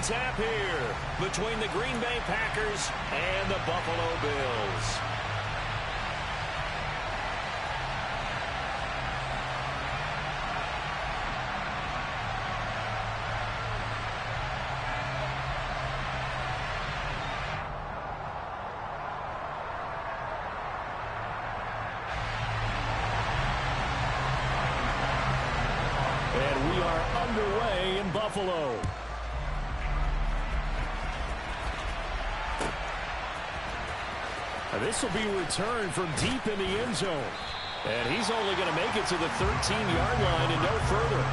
tap here between the Green Bay Packers and the Buffalo Bills. And we are underway in Buffalo. This will be returned from deep in the end zone. And he's only going to make it to the 13-yard line and no further.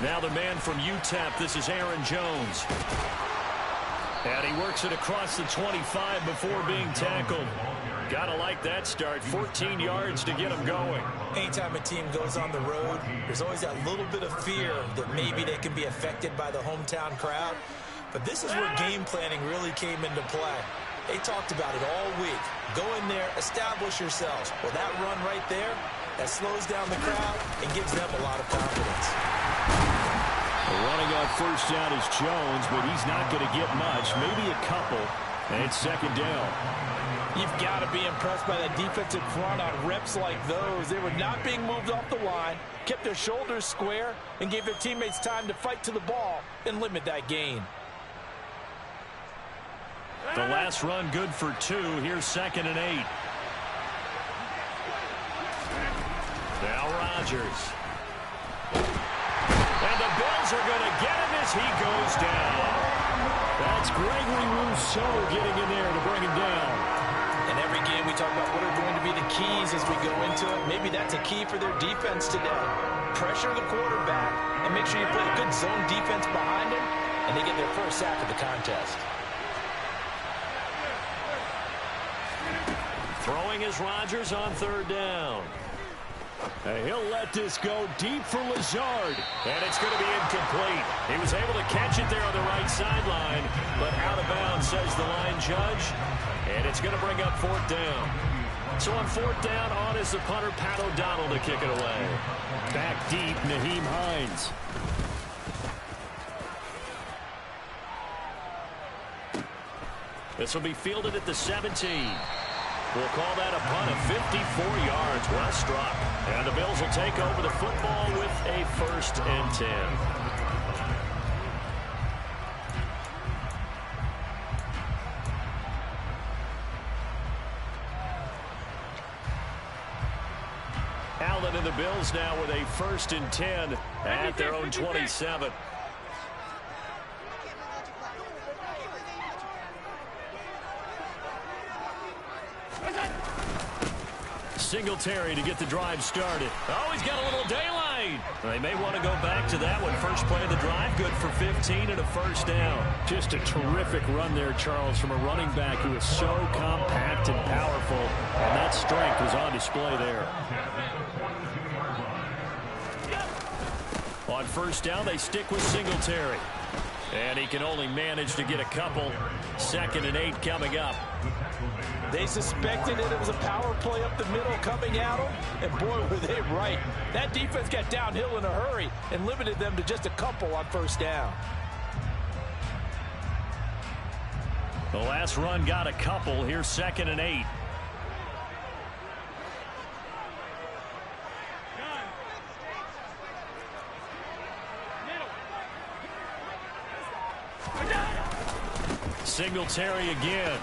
Now the man from UTEP, this is Aaron Jones. And he works it across the 25 before being tackled. Gotta like that start. 14 yards to get him going. Anytime a team goes on the road, there's always that little bit of fear that maybe they can be affected by the hometown crowd. But this is where game planning really came into play. They talked about it all week. Go in there, establish yourselves. Well, that run right there, that slows down the crowd and gives them a lot of confidence. Running on first down is Jones, but he's not going to get much, maybe a couple, and it's second down. You've got to be impressed by that defensive front on reps like those. They were not being moved off the line, kept their shoulders square, and gave their teammates time to fight to the ball and limit that gain. The last run good for 2. Here's 2nd and 8. Now Rodgers. And the Bills are going to get him as he goes down. That's Gregory Rousseau getting in there to bring him down. In every game we talk about what are going to be the keys as we go into it. Maybe that's a key for their defense today. Pressure the quarterback and make sure you play a good zone defense behind him, and they get their first sack of the contest. Throwing is Rodgers on 3rd down. And he'll let this go deep for Lazard. And it's going to be incomplete. He was able to catch it there on the right sideline, but out of bounds, says the line judge. And it's going to bring up 4th down. So on 4th down, on is the punter, Pat O'Donnell, to kick it away. Back deep, Naheem Hines. This will be fielded at the 17. We'll call that a punt of 54 yards. Well struck. And the Bills will take over the football with a 1st and 10. Allen and the Bills now with a 1st and 10 at their own 27. Singletary to get the drive started. Oh, he's got a little daylight. They may want to go back to that one. First play of the drive, good for 15 and a 1st down. Just a terrific run there, Charles, from a running back who is so compact and powerful, and that strength was on display there. On 1st down, they stick with Singletary. And he can only manage to get a couple. 2nd and 8 coming up. They suspected it was a power play up the middle coming at them, and boy, were they right. That defense got downhill in a hurry and limited them to just a couple on 1st down. The last run got a couple. Here's 2nd and 8. Singletary again.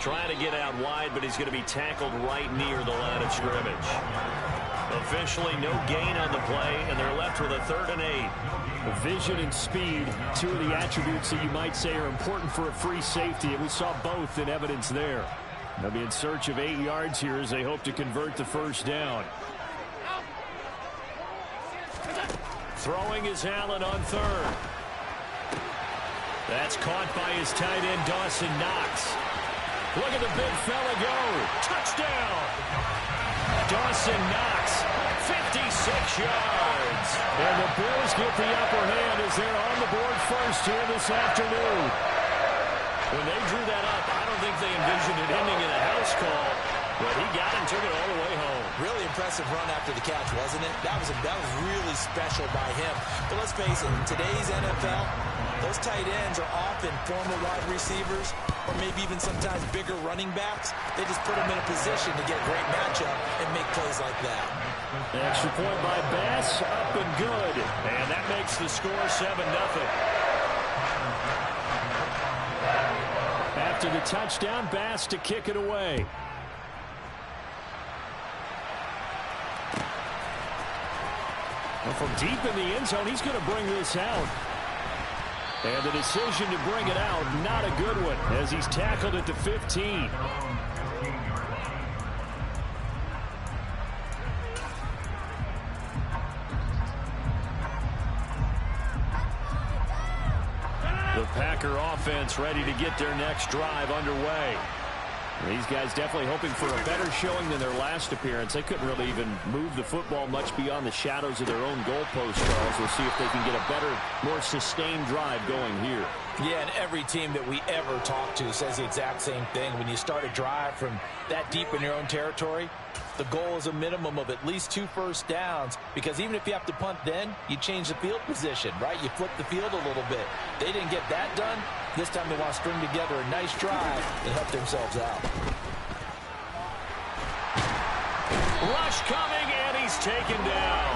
Trying to get out wide, but he's going to be tackled right near the line of scrimmage. Officially no gain on the play, and they're left with a 3rd and 8. Vision and speed, two of the attributes that you might say are important for a free safety, and we saw both in evidence there. They'll be in search of 8 yards here as they hope to convert the first down. Throwing is Allen on third. That's caught by his tight end, Dawson Knox. Look at the big fella go. Touchdown! Dawson Knox, 56 yards. And the Bills get the upper hand as they're on the board first here this afternoon. When they drew that up, I don't think they envisioned it ending in a house call. But he got and took it all the way home. Really impressive run after the catch, wasn't it? That was really special by him. But let's face it, in today's NFL, those tight ends are often former wide receivers or maybe even sometimes bigger running backs. They just put them in a position to get a great matchup and make plays like that. An extra point by Bass, up and good. And that makes the score 7-0. After the touchdown, Bass to kick it away. Well, from deep in the end zone, he's going to bring this out. And the decision to bring it out, not a good one, as he's tackled at the 15. The Packer offense ready to get their next drive underway. These guys definitely hoping for a better showing than their last appearance. They couldn't really even move the football much beyond the shadows of their own goalpost, Charles. We'll see if they can get a better, more sustained drive going here. Yeah, and every team that we ever talk to says the exact same thing. When you start a drive from that deep in your own territory, the goal is a minimum of at least 2 first downs, because even if you have to punt then, you change the field position, right? You flip the field a little bit. They didn't get that done. This time they want to string together a nice drive and help themselves out. Rush coming, and he's taken down.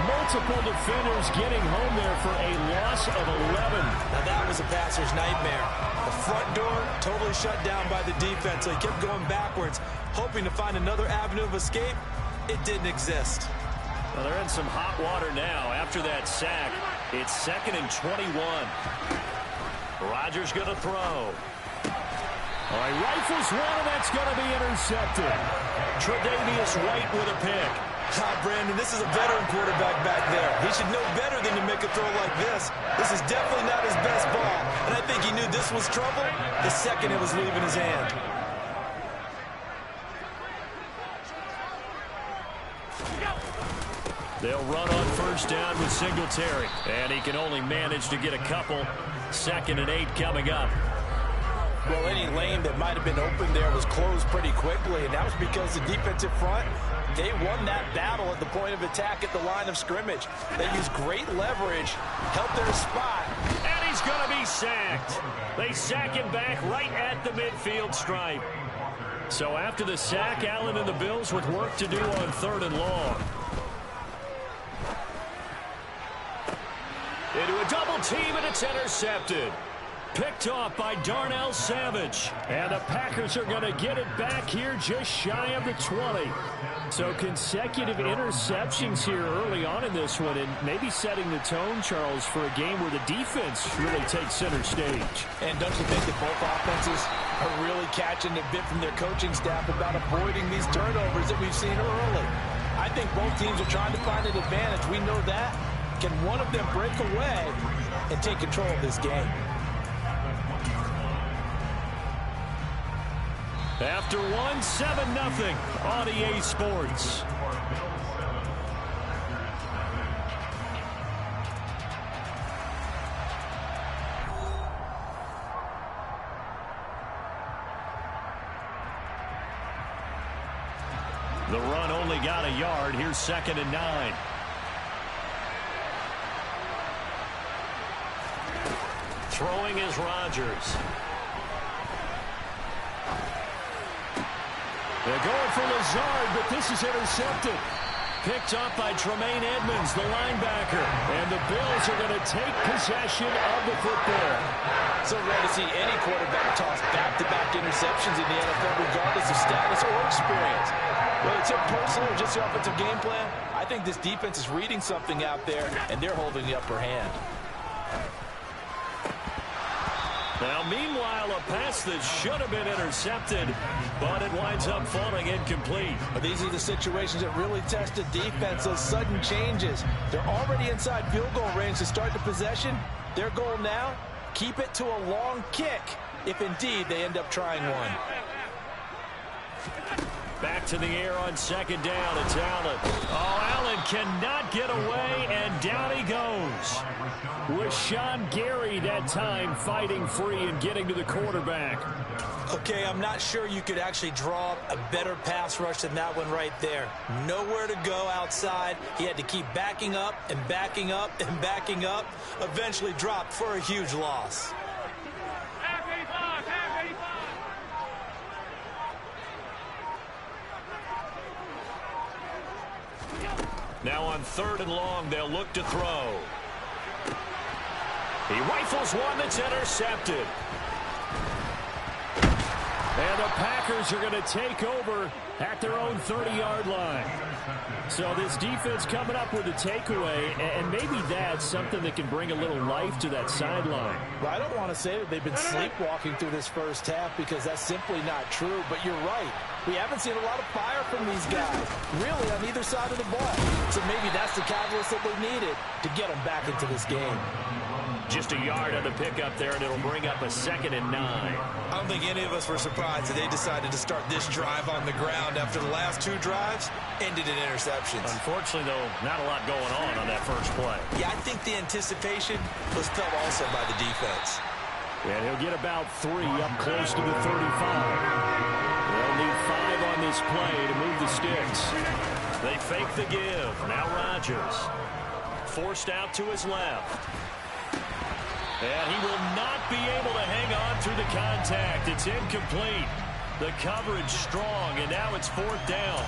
Multiple defenders getting home there for a loss of 11. Now that was a passer's nightmare. The front door totally shut down by the defense, so he kept going backwards, hoping to find another avenue of escape. It didn't exist. Well, they're in some hot water now. After that sack, it's 2nd and 21. Rodgers going to throw. All right, rifles one, and that's going to be intercepted. Tre'Davious White with a pick. Brandon, this is a veteran quarterback back there. He should know better than to make a throw like this. This is definitely not his best ball, and I think he knew this was trouble the second it was leaving his hand. They'll run on first down with Singletary, and he can only manage to get a couple. 2nd and 8 coming up. Well, any lane that might have been open there was closed pretty quickly, and that was because the defensive front, they won that battle at the point of attack at the line of scrimmage. They used great leverage, held their spot. And he's going to be sacked. They sack him back right at the midfield stripe. So after the sack, Allen and the Bills with work to do on 3rd and long. Into a double team, and it's intercepted. Picked off by Darnell Savage. And the Packers are going to get it back here just shy of the 20. So consecutive interceptions here early on in this one, and maybe setting the tone, Charles, for a game where the defense really takes center stage. And don't you think that both offenses are really catching a bit from their coaching staff about avoiding these turnovers that we've seen early? I think both teams are trying to find an advantage. We know that. Can one of them break away and take control of this game? After 7-0 on EA Sports. The run only got a yard. Here's 2nd and 9. Throwing is Rodgers. They're going for Lazard, but this is intercepted. Picked up by Tremaine Edmonds, the linebacker. And the Bills are going to take possession of the football. So rare to see any quarterback toss back-to-back interceptions in the NFL, regardless of status or experience. Whether it's him personally or just the offensive game plan, I think this defense is reading something out there, and they're holding the upper hand. Now, meanwhile, a pass that should have been intercepted, but it winds up falling incomplete. But these are the situations that really test the defense, those sudden changes. They're already inside field goal range to start the possession. Their goal now, keep it to a long kick, if indeed they end up trying one. Back to the air on second down. It's Allen. Oh, Allen cannot get away, and down he goes. With Sean Gary that time fighting free and getting to the quarterback. Okay, I'm not sure you could actually draw a better pass rush than that one right there. Nowhere to go outside. He had to keep backing up and backing up and backing up. Eventually dropped for a huge loss. Now on 3rd and long, they'll look to throw. He rifles one that's intercepted. And the Packers are going to take over at their own 30-yard line. So this defense coming up with a takeaway, and maybe that's something that can bring a little life to that sideline. Well, I don't want to say that they've been sleepwalking through this first half because that's simply not true, but you're right. We haven't seen a lot of fire from these guys, really, on either side of the ball. So maybe that's the catalyst that they needed to get them back into this game. Just a yard on the pickup there, and it'll bring up a 2nd and 9. I don't think any of us were surprised that they decided to start this drive on the ground after the last 2 drives ended in interceptions. Unfortunately, though, not a lot going on that first play. Yeah, I think the anticipation was felt also by the defense. And he'll get about 3 up close to the 35. They'll need 5 on this play to move the sticks. They fake the give. Now Rodgers. Forced out to his left. And he will not be able to hang on through the contact. It's incomplete. The coverage strong, and now it's 4th down.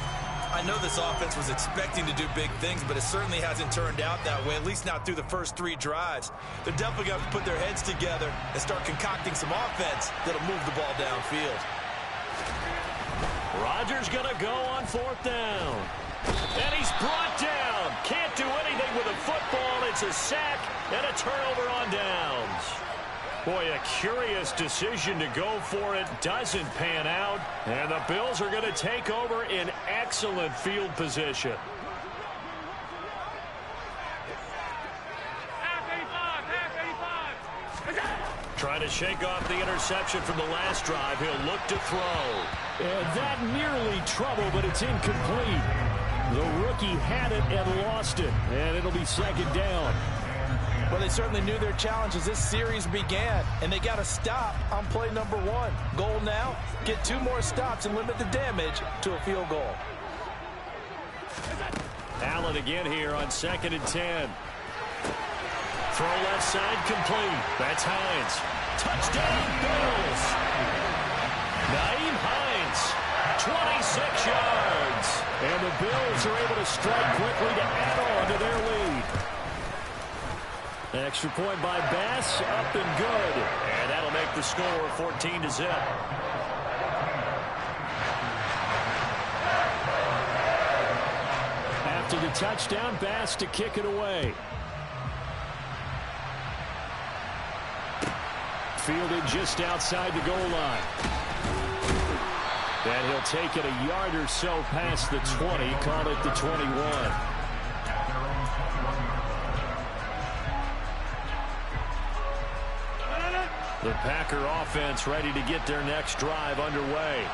I know this offense was expecting to do big things, but it certainly hasn't turned out that way, at least not through the first 3 drives. They're definitely going to put their heads together and start concocting some offense that'll move the ball downfield. Rodgers going to go on 4th down. And he's brought down. Can't do anything with a football. It's a sack and a turnover on downs. Boy, a curious decision to go for it. Doesn't pan out. And the Bills are going to take over in excellent field position. Trying to shake off the interception from the last drive. He'll look to throw. And that nearly trouble, but it's incomplete. The rookie had it and lost it. And it'll be 2nd down. Well, they certainly knew their challenge as this series began, and they got to stop on play number 1. Goal now, get 2 more stops and limit the damage to a field goal. Allen again here on 2nd and 10. Throw left side complete. That's Hines. Touchdown, Bills. Naeem Hines, 26 yards. And the Bills are able to strike quickly to add on to their lead. An extra point by Bass, up and good. And that'll make the score 14-0. After the touchdown, Bass to kick it away. Fielded just outside the goal line. And he'll take it a yard or so past the 20, call it the 21. The Packer offense ready to get their next drive underway.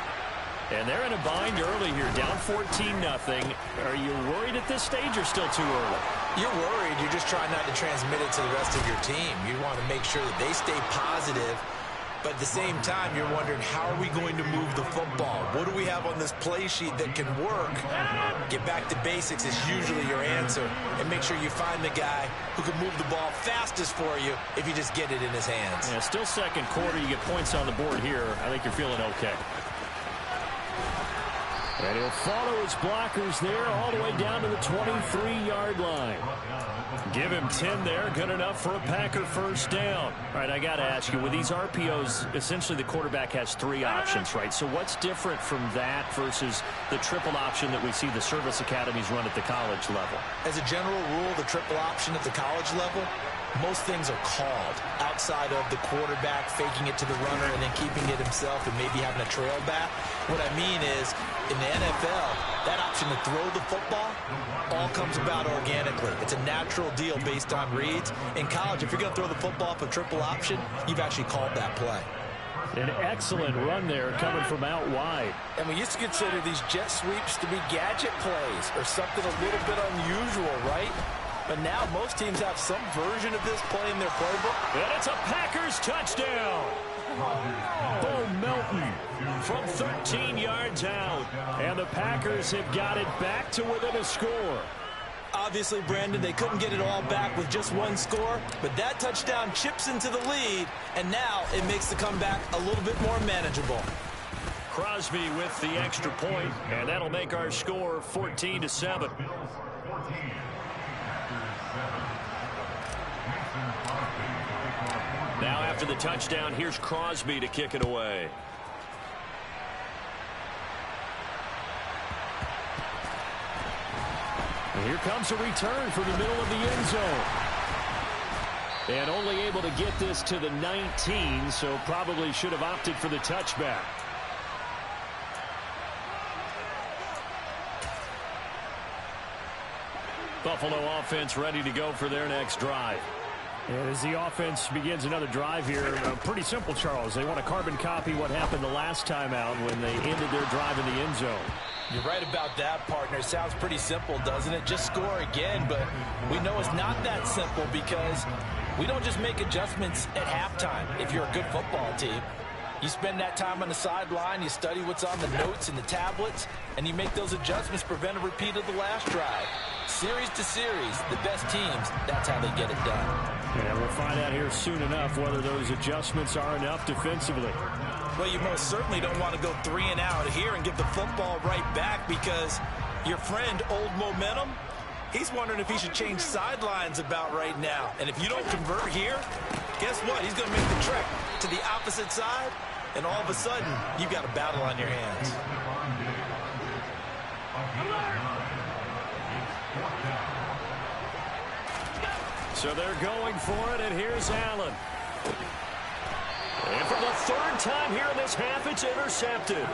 And they're in a bind early here, down 14-0. Are you worried at this stage or still too early? You're worried. You're just trying not to transmit it to the rest of your team. You want to make sure that they stay positive. But at the same time, you're wondering, how are we going to move the football? What do we have on this play sheet that can work? Get back to basics is usually your answer. And make sure you find the guy who can move the ball fastest for you if you just get it in his hands. Yeah, still 2nd quarter. You get points on the board here. I think you're feeling okay. And he'll follow his blockers there all the way down to the 23-yard line. Give him 10 there. Good enough for a Packer first down. All right, I got to ask you, with these RPOs, essentially the quarterback has 3 options, right? So what's different from that versus the triple option that we see the service academies run at the college level? As a general rule, the triple option at the college level, most things are called outside of the quarterback faking it to the runner and then keeping it himself and maybe having a trail back. What I mean is, in the NFL, that option to throw the football all comes about organically. It's a natural deal based on reads. In college, if you're going to throw the football for triple option, you've actually called that play. An excellent run there coming from out wide. And we used to consider these jet sweeps to be gadget plays or something a little bit unusual, right? But now most teams have some version of this play in their playbook. And it's a Packers touchdown. Bo Melton from 13 yards out. And the Packers have got it back to within a score. Obviously, Brandon, they couldn't get it all back with just one score, but that touchdown chips into the lead, and now it makes the comeback a little bit more manageable. Crosby with the extra point, and that'll make our score 14-7. Now after the touchdown, here's Crosby to kick it away. And here comes a return from the middle of the end zone. And only able to get this to the 19, so probably should have opted for the touchback. Buffalo offense ready to go for their next drive. And as the offense begins another drive here, pretty simple, Charles. They want to carbon copy what happened the last time out when they ended their drive in the end zone. You're right about that, partner. Sounds pretty simple, doesn't it? Just score again, but we know it's not that simple because we don't just make adjustments at halftime if you're a good football team. You spend that time on the sideline, you study what's on the notes and the tablets, and you make those adjustments, prevent a repeat of the last drive. Series to series, the best teams, that's how they get it done. Yeah, we'll find out here soon enough whether those adjustments are enough defensively. Well, you most certainly don't want to go 3 and out here and get the football right back because your friend, Old Momentum, he's wondering if he should change sidelines about right now. And if you don't convert here, guess what? He's going to make the trek to the opposite side, and all of a sudden, you've got a battle on your hands. So they're going for it, and here's Allen. And for the 3rd time here in this half, it's intercepted.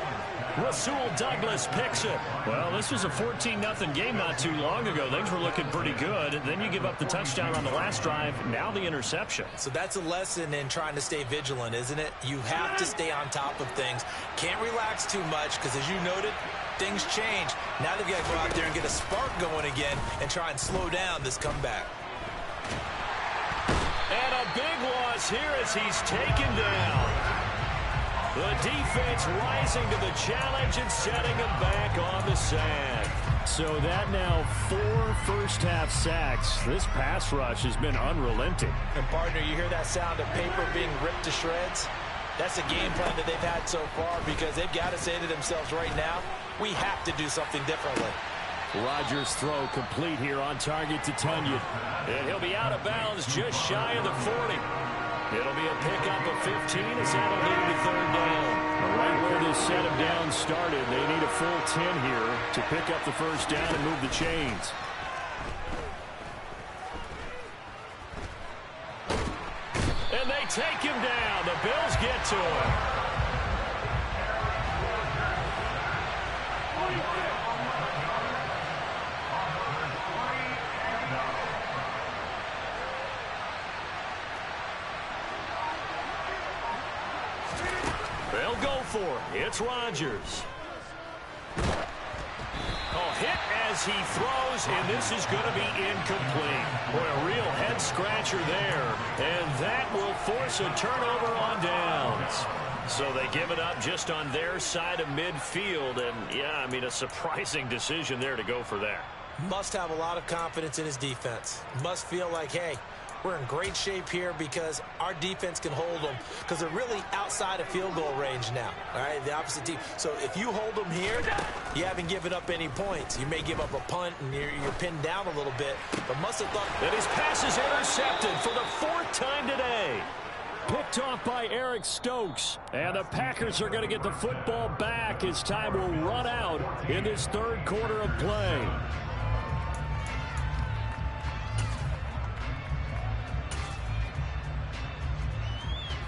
Rasul Douglas picks it. Well, this was a 14-0 game not too long ago. Things were looking pretty good. Then you give up the touchdown on the last drive. Now the interception. So that's a lesson in trying to stay vigilant, isn't it? You have to stay on top of things. Can't relax too much because, as you noted, things change. Now they've got to go out there and get a spark going again and try and slow down this comeback. And a big loss here as he's taken down. The defense rising to the challenge and setting him back on the sand. So that now 4 first-half sacks. This pass rush has been unrelenting. And, partner, you hear that sound of paper being ripped to shreds? That's a game plan that they've had so far because they've got to say to themselves right now, we have to do something differently. Rodgers' throw complete here on target to Tunyon. And he'll be out of bounds just shy of the 40. It'll be a pickup of 15 as that'll lead to 3rd down. Right where this set of downs started, they need a full 10 here to pick up the first down and move the chains. And they take him down. The Bills get to him. They'll go for it. It's Rodgers. Hit as he throws, and this is going to be incomplete. Boy, a real head-scratcher there, and that will force a turnover on downs. So they give it up just on their side of midfield, and, yeah, I mean, a surprising decision there to go for that. Must have a lot of confidence in his defense. Must feel like, hey, we're in great shape here because our defense can hold them because they're really outside of field goal range now, all right, the opposite team. So if you hold them here, you haven't given up any points. You may give up a punt and you're pinned down a little bit, but must have thought that his pass is intercepted for the 4th time today. Picked off by Eric Stokes. And the Packers are going to get the football back as time will run out in this 3rd quarter of play.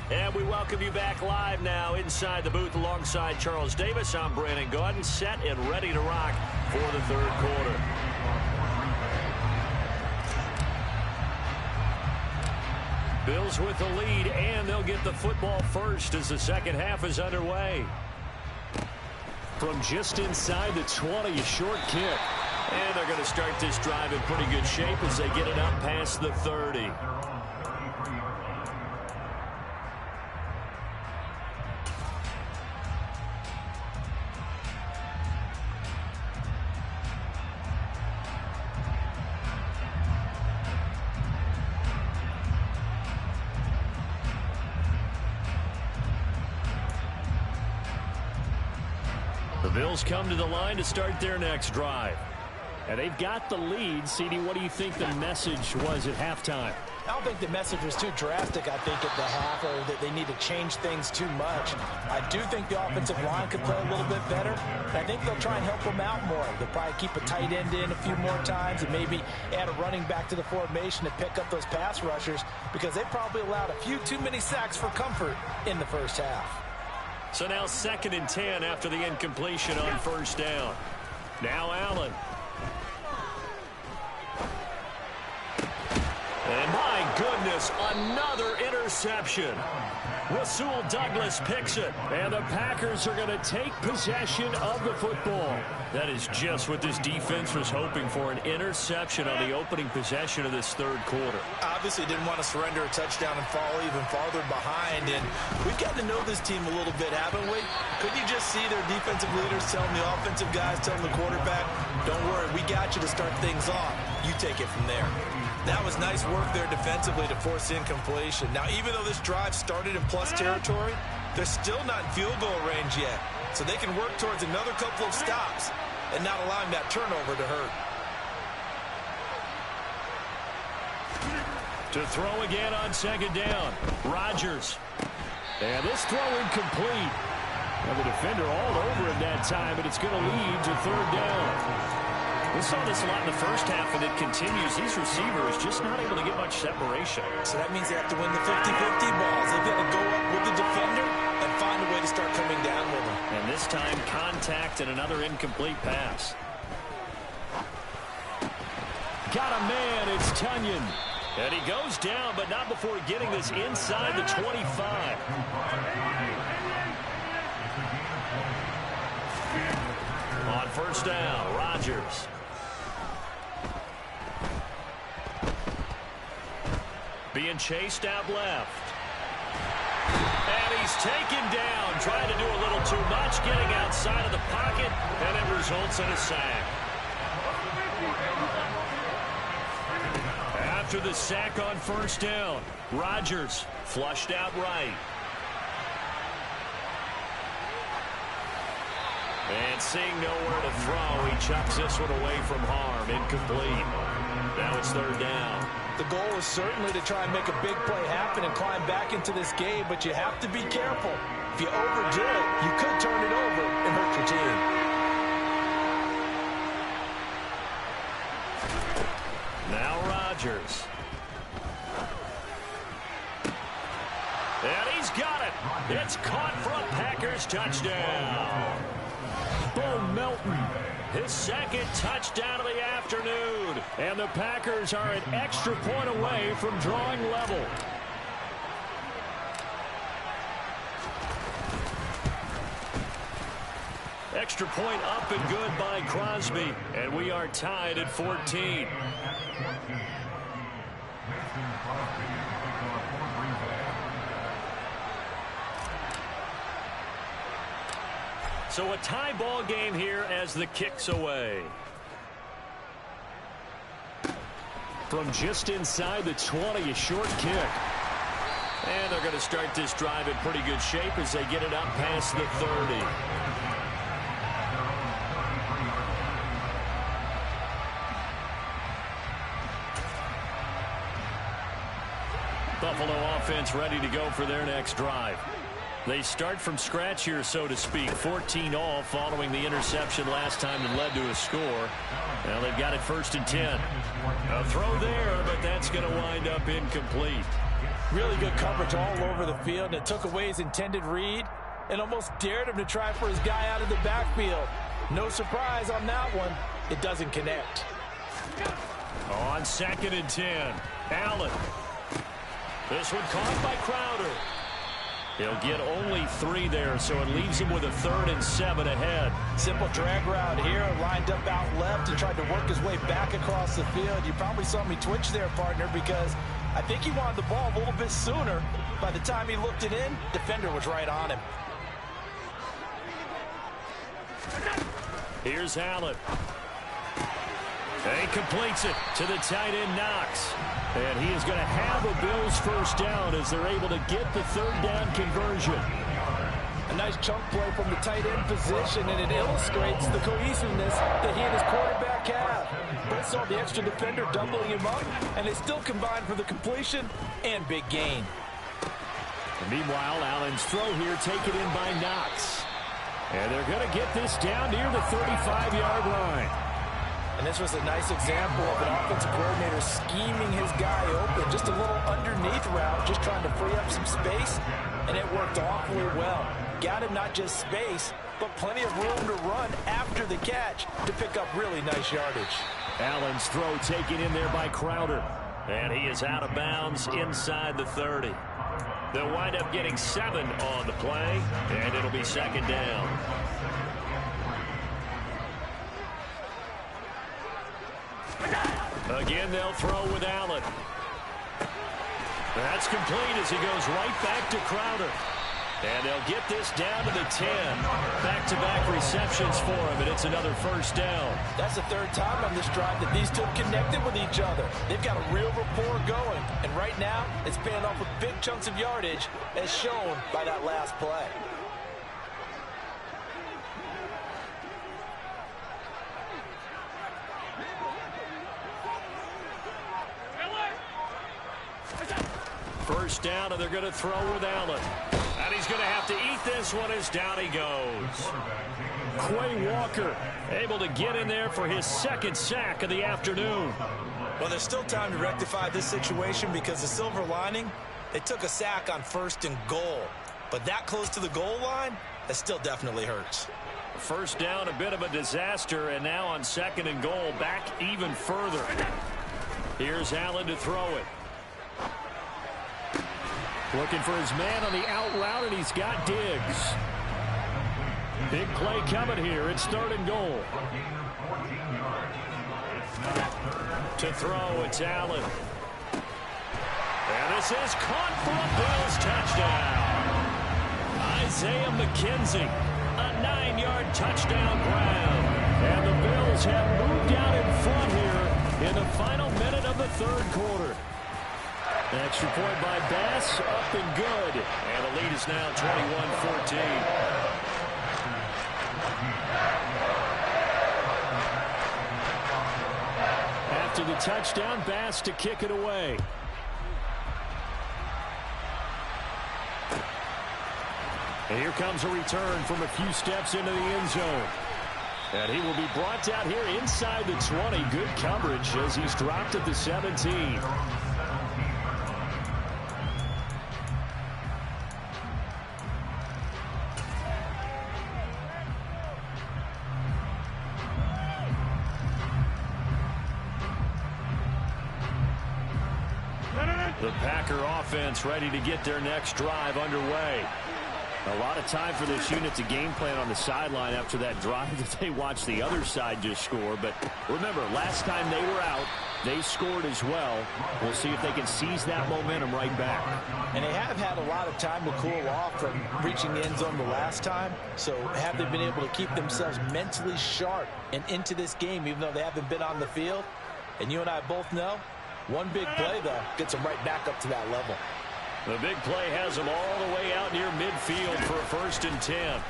And we welcome you back live now inside the booth alongside Charles Davis. I'm Brandon Gaudin, set and ready to rock for the 3rd quarter. Bills with the lead, and they'll get the football first as the 2nd half is underway. From just inside the 20, a short kick. And they're going to start this drive in pretty good shape as they get it up past the 30. The Bills come to the line to start their next drive. And they've got the lead. CD, what do you think the message was at halftime? I don't think the message was too drastic, I think, at the half, or that they need to change things too much. I do think the offensive line could play a little bit better. I think they'll try and help them out more. They'll probably keep a tight end in a few more times and maybe add a running back to the formation to pick up those pass rushers because they probably allowed a few too many sacks for comfort in the first half. So now 2nd and 10 after the incompletion on 1st down. Now Allen. And my goodness, another interception. Rasul Douglas picks it. And the Packers are going to take possession of the football. That is just what this defense was hoping for, an interception on the opening possession of this 3rd quarter. obviously didn't want to surrender a touchdown and fall even farther behind. And we've gotten to know this team a little bit, haven't we? Could you just see their defensive leaders telling the offensive guys, telling the quarterback, don't worry, we got you to start things off. You take it from there. That was nice work there defensively to force incompletion. Now, even though this drive started in plus territory, they're still not in field goal range yet. So they can work towards another couple of stops and not allowing that turnover to hurt. To throw again on second down. Rodgers. And this throw incomplete. And the defender all over him that time, but it's going to lead to third down. We saw this a lot in the first half, and it continues. These receivers just not able to get much separation. So that means they have to win the 50-50 balls. They've got to go up with the defender and find a way to start coming down with him. And this time, contact and another incomplete pass. Got a man. It's Tunyon. And he goes down, but not before getting this inside the 25. On first down, Rodgers. Being chased out left. And he's taken down, trying to do a little too much, getting outside of the pocket, and it results in a sack. After the sack on first down, Rodgers flushed out right. And seeing nowhere to throw, he chucks this one away from harm, incomplete. Now it's third down. The goal is certainly to try and make a big play happen and climb back into this game, but you have to be careful. If you overdo it, you could turn it over and hurt your team. Now Rodgers. And he's got it. It's caught for a Packers touchdown. Bo Melton, his second touchdown of the afternoon. And the Packers are an extra point away from drawing level. Extra point up and good by Crosby. And we are tied at 14. So a tie ball game here as the kick's away. From just inside the 20, a short kick. And they're going to start this drive in pretty good shape as they get it up past the 30. Buffalo offense ready to go for their next drive. They start from scratch here, so to speak. 14 all following the interception last time that led to a score. Now they've got it 1st and 10. A throw there, but that's going to wind up incomplete. Really good coverage all over the field. It took away his intended read and almost dared him to try for his guy out of the backfield. No surprise on that one. It doesn't connect. On 2nd and 10, Allen. This one caught by Crowder. He'll get only 3 there, so it leaves him with a 3rd and 7 ahead. Simple drag route here, lined up out left and tried to work his way back across the field. You probably saw me twitch there, partner, because I think he wanted the ball a little bit sooner. By the time he looked it in, defender was right on him. Here's Allen. And he completes it to the tight end, Knox. And he is going to have a Bills first down as they're able to get the 3rd down conversion. A nice chunk play from the tight end position, and it illustrates the cohesiveness that he and his quarterback have. Both saw the extra defender doubling him up, and they still combined for the completion and big gain. And meanwhile, Allen's throw here taken in by Knox. And they're going to get this down near the 35-yard line. And this was a nice example of an offensive coordinator scheming his guy open. Just a little underneath route, just trying to free up some space, and it worked awfully well. Got him not just space, but plenty of room to run after the catch to pick up really nice yardage. Allen's throw taken in there by Crowder. And he is out of bounds inside the 30. They'll wind up getting 7 on the play, and it'll be 2nd down. Again, they'll throw with Allen. That's complete as he goes right back to Crowder. And they'll get this down to the 10. Back-to-back receptions for him, and it's another first down. That's the 3rd time on this drive that these two have connected with each other. They've got a real rapport going, and right now it's paying off with big chunks of yardage as shown by that last play. First down, and they're going to throw with Allen. And he's going to have to eat this one as down he goes. Quay Walker able to get in there for his 2nd sack of the afternoon. Well, there's still time to rectify this situation because the silver lining, they took a sack on 1st and goal. But that close to the goal line, that still definitely hurts. First down, a bit of a disaster, and now on 2nd and goal, back even further. Here's Allen to throw it. Looking for his man on the out route, and he's got Diggs. Big play coming here. It's 3rd and goal. To throw, it's Allen. And this is caught for a Bills touchdown. Isaiah McKenzie, a 9-yard touchdown grab. And the Bills have moved out in front here in the final minute of the 3rd quarter. Extra point by Bass, up and good. And the lead is now 21-14. After the touchdown, Bass to kick it away. And here comes a return from a few steps into the end zone. And he will be brought down here inside the 20. Good coverage as he's dropped at the 17. The Packer offense ready to get their next drive underway. A lot of time for this unit to game plan on the sideline after that drive that they watched the other side just score. But remember, last time they were out, they scored as well. We'll see if they can seize that momentum right back. And they have had a lot of time to cool off from reaching the end zone the last time. So have they been able to keep themselves mentally sharp and into this game even though they haven't been on the field? And you and I both know One big play, though, gets them right back up to that level. The big play has them all the way out near midfield for a 1st and 10.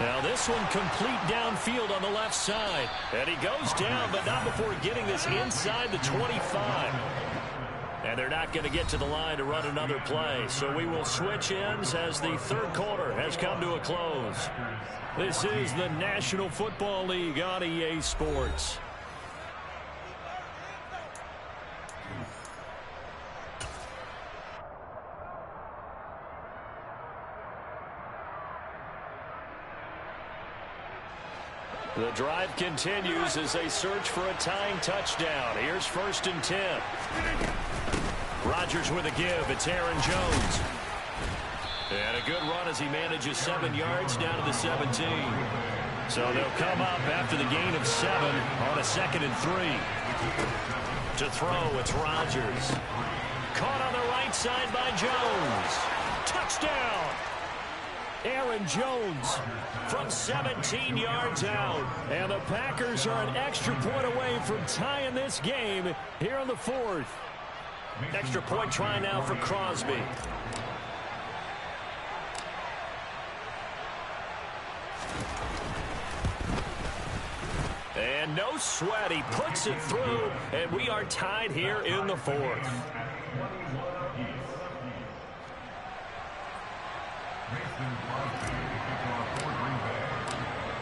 Now this one complete downfield on the left side. And he goes down, but not before getting this inside the 25. And they're not going to get to the line to run another play. So we will switch ends as the 3rd quarter has come to a close. This is the National Football League on EA Sports. The drive continues as they search for a tying touchdown. Here's 1st and 10. Rodgers with a give. It's Aaron Jones. And a good run as he manages 7 yards down to the 17. So they'll come up after the gain of 7 on a 2nd and 3. To throw, it's Rodgers. Caught on the right side by Jones. Touchdown! Aaron Jones from 17 yards out. And the Packers are an extra point away from tying this game here in the 4th. Extra point try now for Crosby. And no sweat. He puts it through, and we are tied here in the 4th.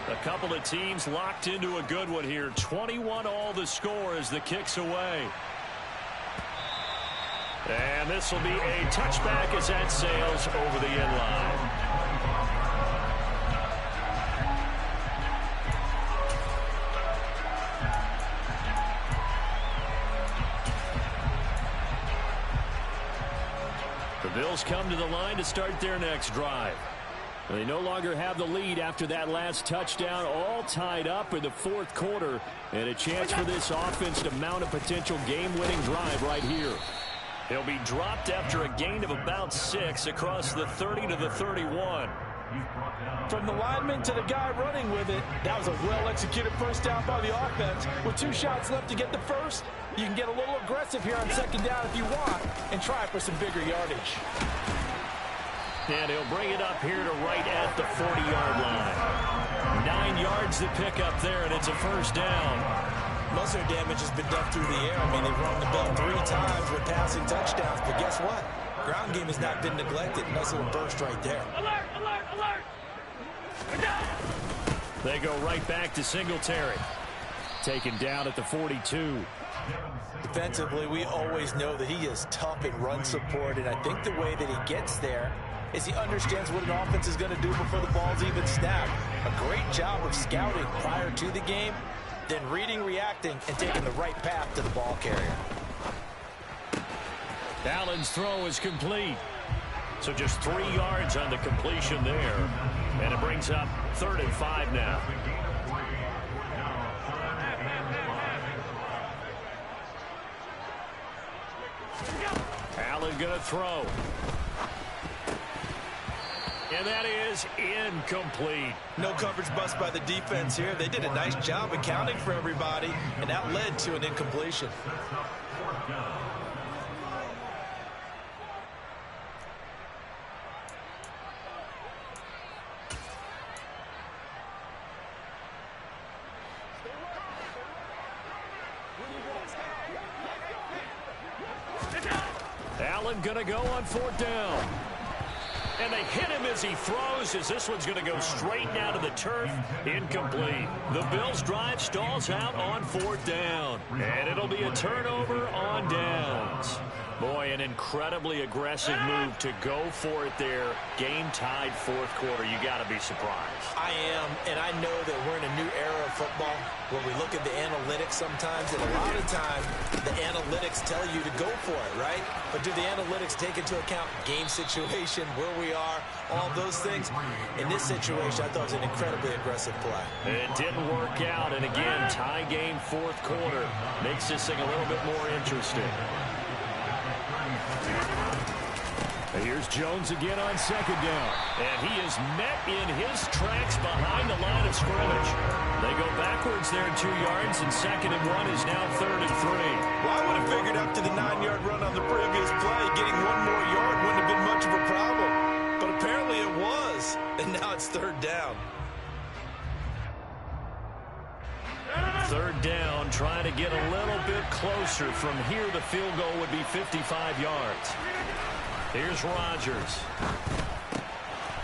A couple of teams locked into a good one here. 21 all the score as the kick's away. And this will be a touchback as that sails over the end line. The Bills come to the line to start their next drive. They no longer have the lead after that last touchdown, all tied up in the 4th quarter, and a chance for this offense to mount a potential game-winning drive right here. He'll be dropped after a gain of about 6 across the 30 to the 31. From the lineman to the guy running with it, that was a well-executed first down by the offense. With 2 shots left to get the first, you can get a little aggressive here on 2nd down if you want and try for some bigger yardage. And he'll bring it up here to right at the 40-yard line. 9 yards to pick up there, and it's a 1st down. Most of their damage has been done through the air. I mean, they've run the ball 3 times with passing touchdowns, but guess what? Ground game has not been neglected. Nice little burst right there. Alert, alert, alert! They go right back to Singletary. Taken down at the 42. Defensively, we always know that he is tough in run support, and I think the way that he gets there is he understands what an offense is going to do before the ball's even snapped. A great job of scouting prior to the game, then reading, reacting, and taking the right path to the ball carrier. Allen's throw is complete. So just 3 yards on the completion there. And it brings up 3rd and 5 now. Allen going to throw. And that is incomplete. No coverage bust by the defense here. They did a nice job accounting for everybody, and that led to an incompletion. Allen going to go on 4th down. And they hit him as he throws, as this one's going to go straight down to the turf. Incomplete. The Bills' drive stalls out on 4th down. And it'll be a turnover on downs. Boy, an incredibly aggressive move to go for it there. Game-tied 4th quarter. You got to be surprised. I am, and I know that we're in a new era of football where we look at the analytics sometimes, and a lot of times the analytics tell you to go for it, right? But do the analytics take into account game situation, where we are, all those things? In this situation, I thought it was an incredibly aggressive play. It didn't work out, and again, tie game 4th quarter. Makes this thing a little bit more interesting. Here's Jones again on second down. And he is met in his tracks behind the line of scrimmage. They go backwards there 2 yards, and 2nd and 1 is now 3rd and 3. Well, I would have figured up to the 9-yard run on the previous play. Getting 1 more yard wouldn't have been much of a problem. But apparently it was, and now it's 3rd down. 3rd down, trying to get a little bit closer. From here, the field goal would be 55 yards. Here's Rodgers.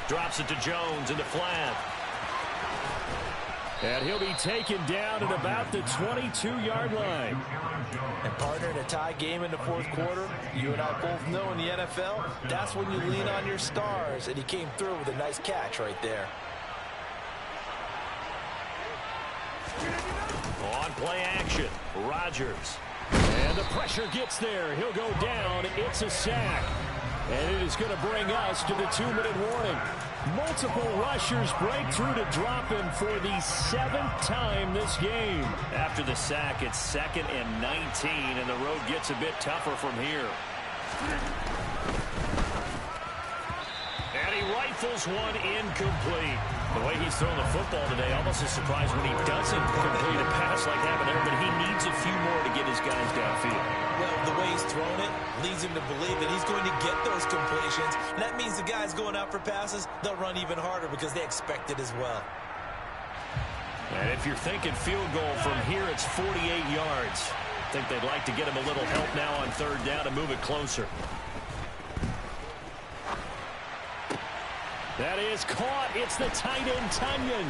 Drops it to Jones in the flat. And he'll be taken down at about the 22-yard line. And partner, in a tie game in the 4th quarter, you and I both know in the NFL, that's when you lean on your stars. And he came through with a nice catch right there. On play action, Rodgers. And the pressure gets there. He'll go down. It's a sack. And it is going to bring us to the 2-minute warning. Multiple rushers break through to drop him for the 7th time this game. After the sack, it's 2nd and 19, and the road gets a bit tougher from here. And he rifles one incomplete. The way he's throwing the football today, almost a surprise when he doesn't complete a pass like happened there, but he needs a few more to get his guys downfield. Well, the way he's thrown it leads him to believe that he's going to get those completions. And that means the guys going out for passes, they'll run even harder because they expect it as well. And if you're thinking field goal from here, it's 48 yards. I think they'd like to get him a little help now on 3rd down to move it closer. That is caught. It's the tight end, Tunyon.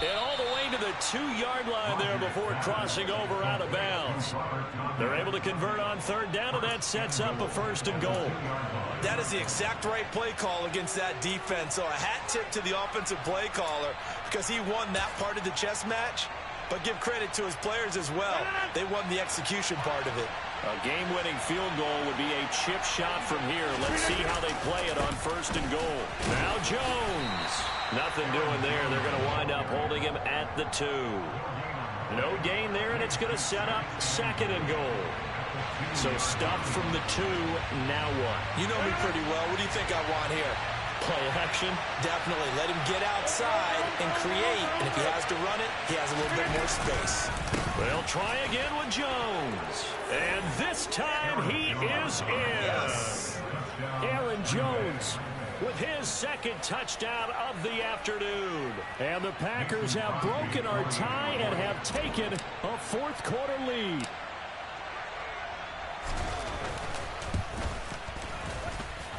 And all the way to the 2-yard line there before crossing over out of bounds. They're able to convert on 3rd down, and that sets up a 1st and goal. That is the exact right play call against that defense. So a hat tip to the offensive play caller because he won that part of the chess match. But give credit to his players as well. They won the execution part of it. A game-winning field goal would be a chip shot from here. Let's see how they play it on 1st and goal. Now Jones. Nothing doing there. They're going to wind up holding him at the 2. No gain there, and it's going to set up 2nd and goal. So stuffed from the 2. Now what? You know me pretty well. What do you think I want here? Play action? Definitely. Let him get outside and create. And if he has to run it, he has a little bit more space. They'll try again with Jones. And this time he is in. Yes. Aaron Jones with his 2nd touchdown of the afternoon. And the Packers have broken our tie and have taken a 4th quarter lead.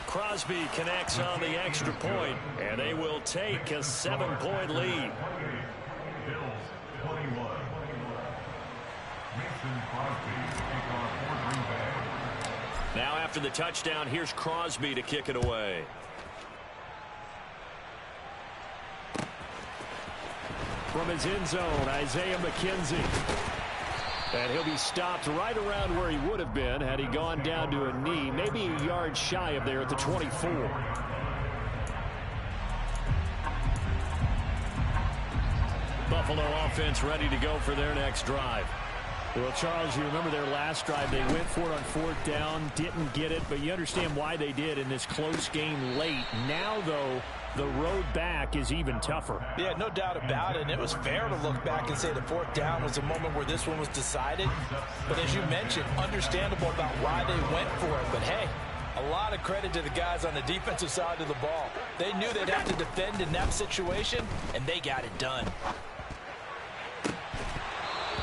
Crosby connects on the extra point, and they will take a 7-point lead. Now after the touchdown, here's Crosby to kick it away. From his end zone, Isaiah McKenzie. And he'll be stopped right around where he would have been had he gone down to a knee, maybe a yard shy of there at the 24. Buffalo offense ready to go for their next drive. Well, Charles, you remember their last drive. They went for it on 4th down, didn't get it, but you understand why they did in this close game late. Now, though, the road back is even tougher. Yeah, no doubt about it. And it was fair to look back and say the 4th down was the moment where this one was decided. But as you mentioned, understandable about why they went for it. But, hey, a lot of credit to the guys on the defensive side of the ball. They knew they'd have to defend in that situation, and they got it done.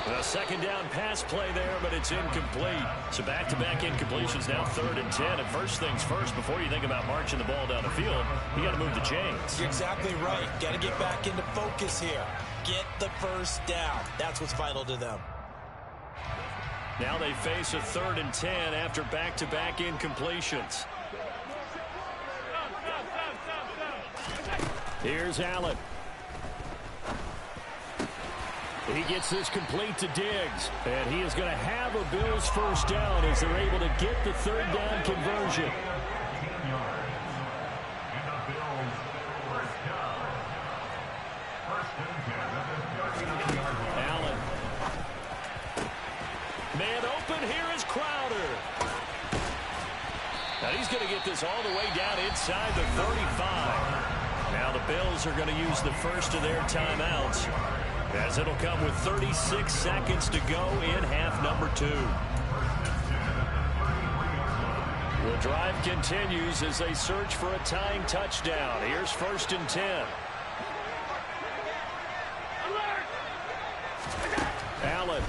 A 2nd down pass play there, but it's incomplete. So back-to-back incompletions, now 3rd and 10. And first things first, before you think about marching the ball down the field, you got to move the chains. You're exactly right. Got to get back into focus here. Get the 1st down. That's what's vital to them. Now they face a 3rd and 10 after back-to-back incompletions. Here's Allen. He gets this complete to Diggs, and he is going to have a Bills 1st down as they're able to get the 3rd down conversion. Allen. Man open, here is Crowder. Now he's going to get this all the way down inside the 35. Now the Bills are going to use the first of their timeouts, as it'll come with 36 seconds to go in half number 2. The drive continues as they search for a tying touchdown. Here's 1st and 10. Allen.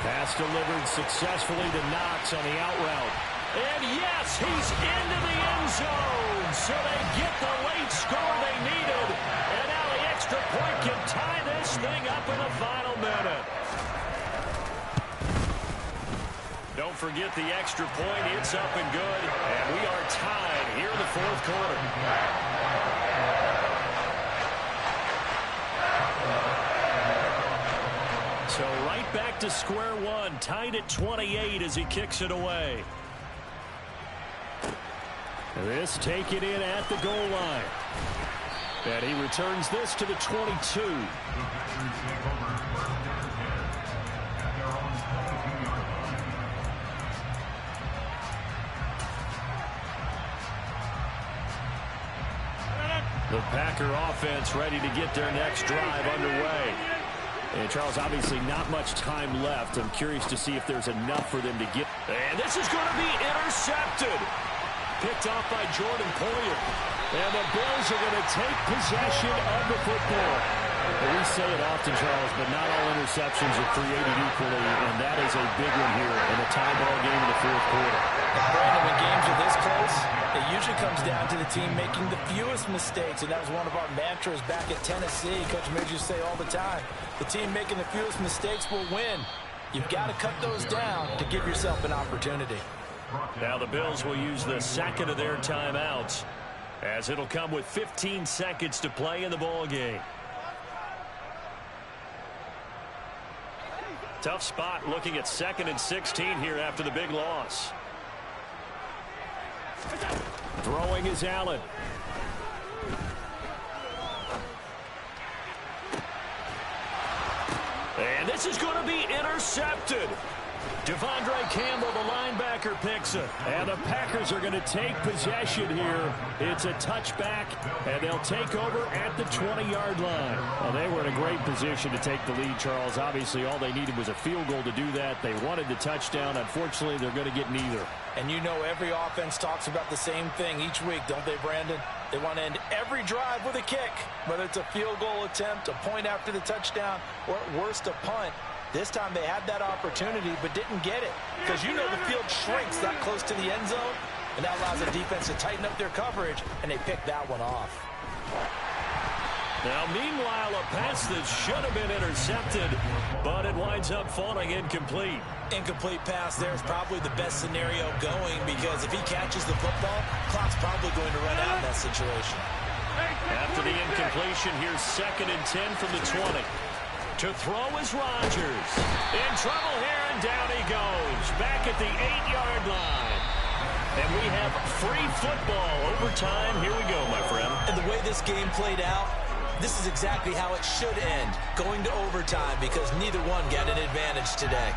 Pass delivered successfully to Knox on the out route. And yes, he's into the end zone. So they get the late score they needed. And now the extra point can tie this thing up in the final minute. Don't forget the extra point. It's up and good. And we are tied here in the 4th quarter. So right back to square one, tied at 28 as he kicks it away. This taken in at the goal line. And he returns this to the 22. The Packer offense ready to get their next drive underway. And Charles, obviously not much time left. I'm curious to see if there's enough for them to get. And this is going to be intercepted. Picked off by Jordan Poyer. And the Bills are going to take possession of the football. And we say it often, Charles, but not all interceptions are created equally, and that is a big one here in a tie ball game in the 4th quarter. Brandon, when games are this close, it usually comes down to the team making the fewest mistakes, and that was one of our mantras back at Tennessee. Coach Midge used to say all the time, the team making the fewest mistakes will win. You've got to cut those down to give yourself an opportunity. Now the Bills will use the second of their timeouts, as it'll come with 15 seconds to play in the ball game. Tough spot looking at 2nd and 16 here after the big loss. Throwing is Allen. And this is going to be intercepted. Devondre Campbell, the linebacker, picks it. And the Packers are going to take possession here. It's a touchback, and they'll take over at the 20-yard line. Well, they were in a great position to take the lead, Charles. Obviously, all they needed was a field goal to do that. They wanted the touchdown. Unfortunately, they're going to get neither. And you know every offense talks about the same thing each week, don't they, Brandon? They want to end every drive with a kick, whether it's a field goal attempt, a point after the touchdown, or at worst, a punt. This time they had that opportunity but didn't get it, because you know the field shrinks that close to the end zone, and that allows the defense to tighten up their coverage, and they pick that one off. Now, meanwhile, a pass that should have been intercepted, but it winds up falling incomplete. Incomplete pass there is probably the best scenario going, because if he catches the football, clock's probably going to run out in that situation. After the incompletion, here's 2nd and 10 from the 20. To throw is Rodgers. In trouble here, and down he goes. Back at the 8-yard line. And we have free football. Overtime. Here we go, my friend. And the way this game played out, this is exactly how it should end. Going to overtime, because neither one got an advantage today.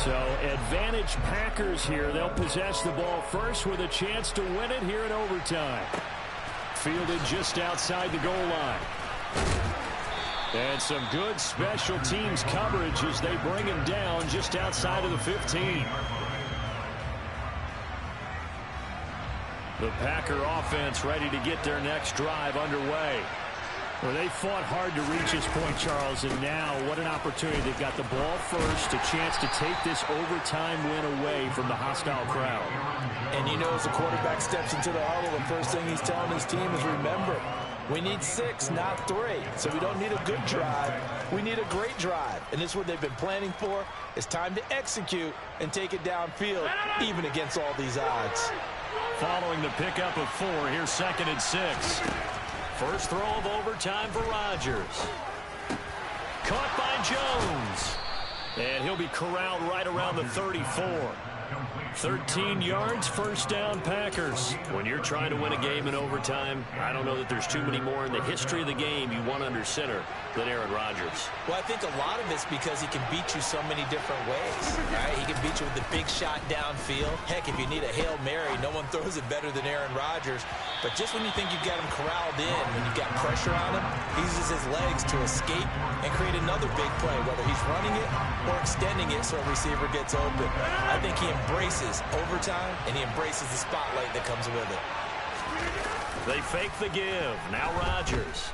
So, advantage Packers here. They'll possess the ball first with a chance to win it here in overtime. Fielded just outside the goal line. And some good special teams coverage as they bring him down just outside of the 15. The Packer offense ready to get their next drive underway. Well, they fought hard to reach this point, Charles, and now what an opportunity. They've got the ball first, a chance to take this overtime win away from the hostile crowd. And you know, as the quarterback steps into the huddle, the first thing he's telling his team is, remember, we need 6, not 3. So we don't need a good drive. We need a great drive. And this is what they've been planning for. It's time to execute and take it downfield, even against all these odds. Following the pickup of 4, here's 2nd and 6. First throw of overtime for Rodgers. Caught by Jones. And he'll be corralled right around the 34. 13 yards, first down, Packers. When you're trying to win a game in overtime, I don't know that there's too many more in the history of the game you want under center than Aaron Rodgers. Well, I think a lot of it's because he can beat you so many different ways. Right? He can beat you with the big shot downfield. Heck, if you need a Hail Mary, no one throws it better than Aaron Rodgers. But just when you think you've got him corralled in, when you've got pressure on him, he uses his legs to escape and create another big play, whether he's running it or extending it so a receiver gets open. I think he embraces overtime, and he embraces the spotlight that comes with it. They fake the give. Now Rodgers.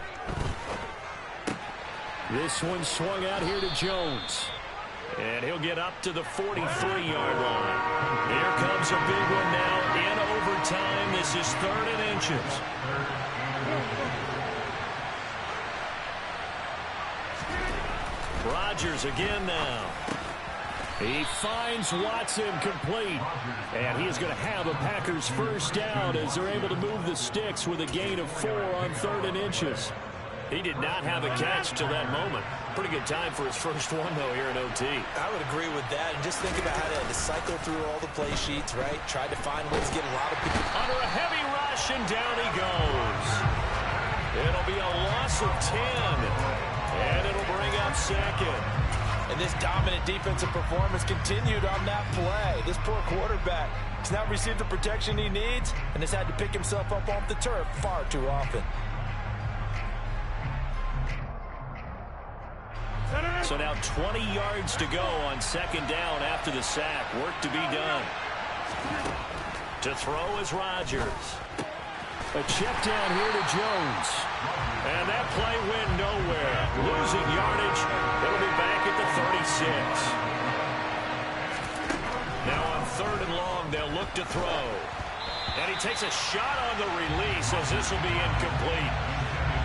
This one swung out here to Jones. And he'll get up to the 43-yard line. Here comes a big one now in overtime. This is 3rd and inches. Rodgers again now. He finds Watson complete. And he is going to have a Packers first down as they're able to move the sticks with a gain of 4 on 3rd and inches. He did not have a catch till that moment. Pretty good time for his first one, though, here in OT. I would agree with that. And just think about how they had to cycle through all the play sheets, right? Tried to find ways to get a lot of people. Under a heavy rush, and down he goes. It'll be a loss of 10. And it'll bring up 2nd. And this dominant defensive performance continued on that play. This poor quarterback has not received the protection he needs and has had to pick himself up off the turf far too often. So now 20 yards to go on 2nd down after the sack. Work to be done. To throw is Rodgers. A check down here to Jones. And that play went nowhere. Losing yardage. It'll be back at the 36. Now on 3rd and long, they'll look to throw. And he takes a shot on the release as this will be incomplete.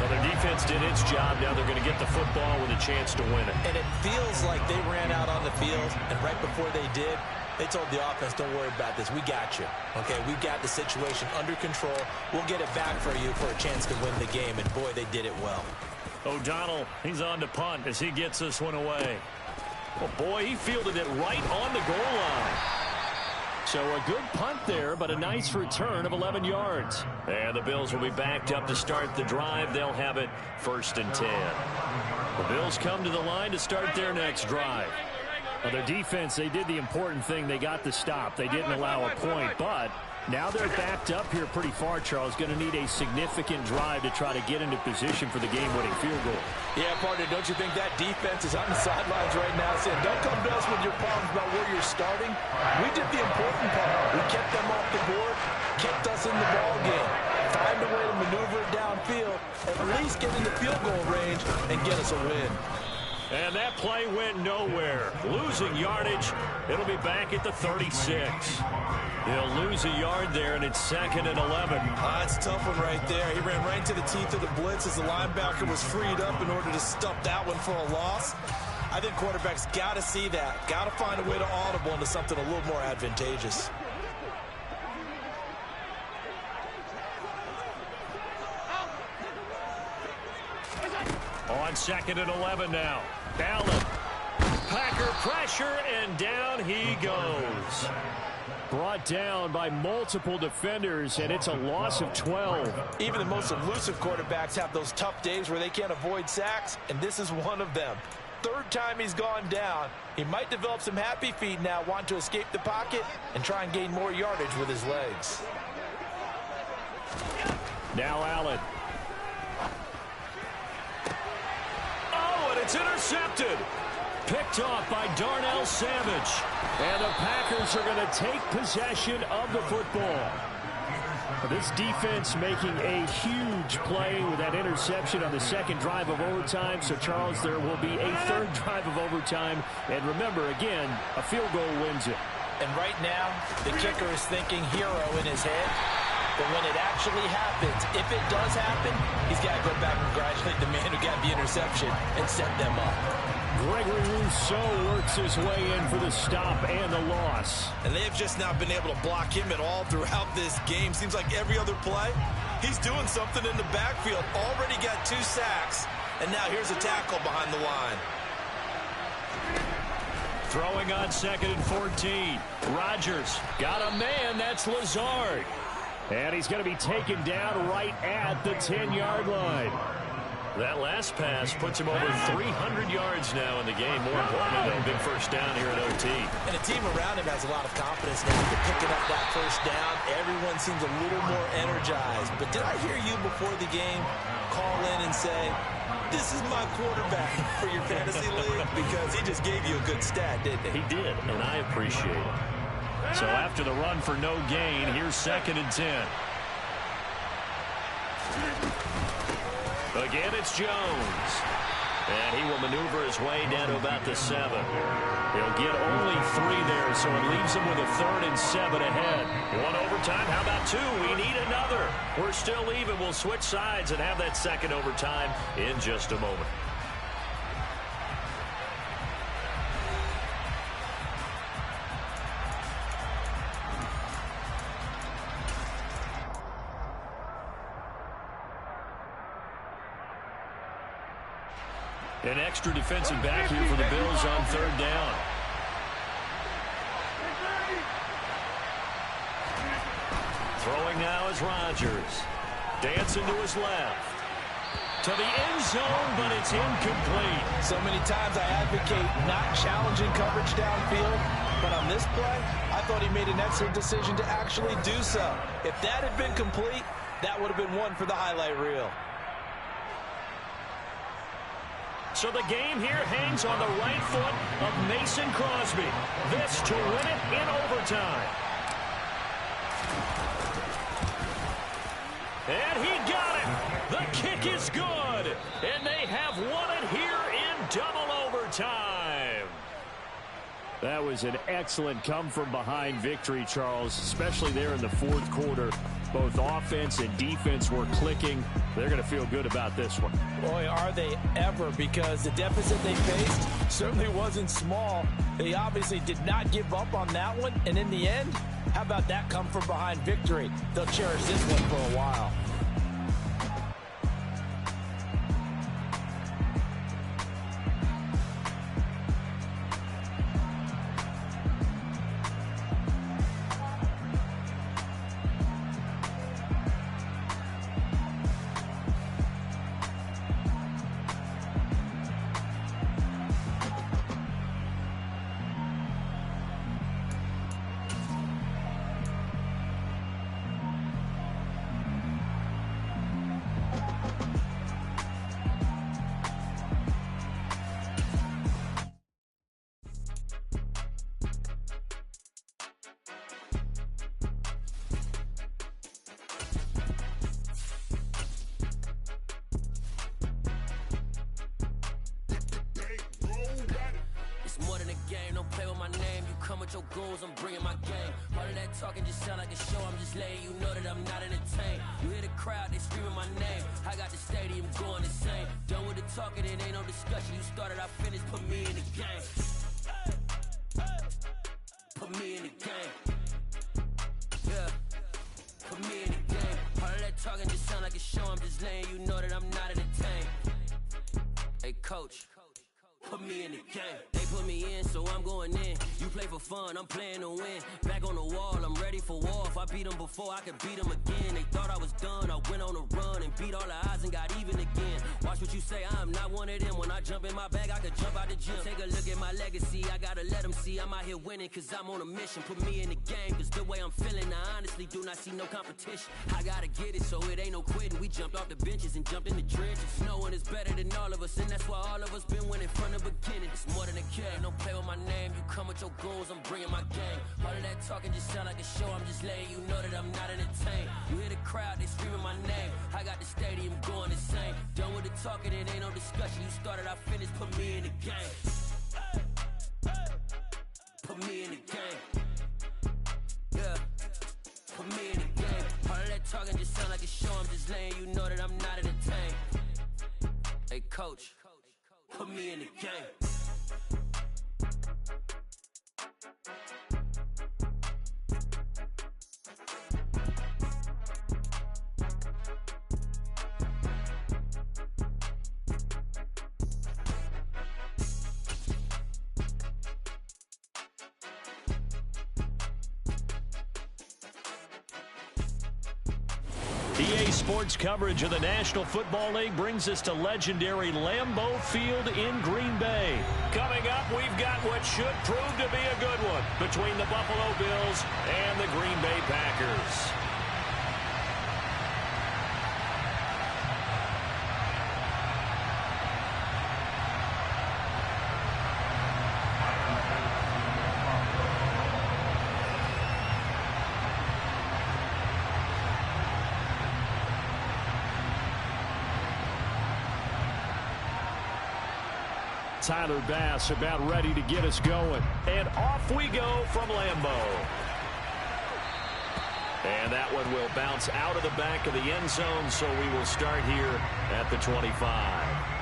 Well, their defense did its job. Now they're going to get the football with a chance to win it. And it feels like they ran out on the field, and right before they did, they told the offense, don't worry about this. We got you. Okay, we've got the situation under control. We'll get it back for you for a chance to win the game. And, boy, they did it well. O'Donnell, he's on to punt as he gets this one away. Well, boy, he fielded it right on the goal line. So a good punt there, but a nice return of 11 yards. And the Bills will be backed up to start the drive. They'll have it 1st and 10. The Bills come to the line to start their next drive. Well, their defense, they did the important thing. They got the stop. They didn't allow a point, but now they're backed up here pretty far, Charles. Going to need a significant drive to try to get into position for the game-winning field goal. Yeah, partner, don't you think that defense is on the sidelines right now saying, don't come to us with your problems about where you're starting. We did the important part. We kept them off the board, kept us in the ball game. Find a way to maneuver it downfield, at least get into field goal range, and get us a win. And that play went nowhere. Losing yardage. It'll be back at the 36. He'll lose a yard there, and it's 2nd and 11. That's a tough one right there. He ran right into the teeth of the blitz as the linebacker was freed up in order to stuff that one for a loss. I think quarterbacks got to see that. Got to find a way to audible into something a little more advantageous. On 2nd and 11 now. Allen. Packer pressure, and down he goes. Brought down by multiple defenders, and it's a loss of 12. Even the most elusive quarterbacks have those tough days where they can't avoid sacks, and this is one of them. 3rd time he's gone down. He might develop some happy feet now, want to escape the pocket and try and gain more yardage with his legs. Now Allen. It's intercepted. Picked off by Darnell Savage. And the Packers are going to take possession of the football. This defense making a huge play with that interception on the 2nd drive of overtime. So, Charles, there will be a 3rd drive of overtime. And remember, again, a field goal wins it. And right now, the kicker is thinking hero in his head. But when it actually happens, if it does happen, he's got to go back and congratulate the man who got the interception and set them up. Gregory Rousseau works his way in for the stop and the loss. And they've just not been able to block him at all throughout this game. Seems like every other play, he's doing something in the backfield. Already got 2 sacks, and now here's a tackle behind the line. Throwing on 2nd and 14. Rodgers got a man. That's Lazard. And he's going to be taken down right at the 10-yard line. That last pass puts him over 300 yards now in the game. More importantly, though, big first down here at OT. And the team around him has a lot of confidence now after picking up that first down. Everyone seems a little more energized. But did I hear you before the game call in and say, this is my quarterback for your fantasy league? Because he just gave you a good stat, didn't he? He did, and I appreciate it. So after the run for no gain, here's 2nd and 10. Again, it's Jones. And he will maneuver his way down to about the 7. He'll get only 3 there, so it leaves him with a 3rd and 7 ahead. 1 overtime. How about 2? We need another. We're still even. We'll switch sides and have that 2nd overtime in just a moment. An extra defensive back here for the Bills on 3rd down. Throwing now is Rodgers. Dancing to his left. To the end zone, but it's incomplete. So many times I advocate not challenging coverage downfield, but on this play, I thought he made an excellent decision to actually do so. If that had been complete, that would have been one for the highlight reel. So the game here hangs on the right foot of Mason Crosby. This to win it in overtime. And he got it. The kick is good. And they have won it here in double overtime. That was an excellent come-from-behind victory, Charles, especially there in the 4th quarter. Both offense and defense were clicking. They're going to feel good about this one. Boy, are they ever, because the deficit they faced certainly wasn't small. They obviously did not give up on that one, and in the end, how about that come-from-behind victory? They'll cherish this one for a while. Your goals, I'm bringing my game. All of that talking just sound like a show. I'm just letting you know that I'm not entertained. You hear the crowd, they screaming my name. I got the stadium going insane. Done with the talking, it ain't no discussion. You started, I finished, put me in the game. Put me in the game. Yeah. Put me in the game. All of that talking just sound like a show. I'm just letting you know that I'm not entertained. Hey, coach. Put me in the game. They put me in, so I'm going in. You play for fun, I'm playing to win. Back on the wall, I'm ready for war. If I beat them before, I could beat them again. They thought I was done, I went on a run and beat all the odds and got even again. Watch what you say, I'm not one of them. When I jump in my bag, I could jump out the gym. Take a look at my legacy, I gotta let them see I'm out here winning, cause I'm on a mission. Put me in the game, cause the way I'm feeling, I honestly do not see no competition. I gotta get it, so it ain't no quitting. We jumped off the benches and jumped in the trenches. No one is better than all of us, and that's why all of us been winning from the beginning. It's more than a game, don't play with my name. You come with your goals, I'm bringing my game. All of that talking just sound like a show. I'm just letting you know that I'm not entertained. You hear the crowd, they screaming my name. I got the stadium going insane. Done with the talking, it ain't no discussion. You started, I finished, put me in the game. Put me in the game. Yeah. Put me in the game. All of that talking just sound like a show. I'm just letting you know that I'm not entertained. Hey, coach. Put me in the game. EA Sports coverage of the National Football League brings us to legendary Lambeau Field in Green Bay. Coming up, we've got what should prove to be a good one between the Buffalo Bills and the Green Bay Packers. Tyler Bass about ready to get us going. And off we go from Lambeau. And that one will bounce out of the back of the end zone, so we will start here at the 25.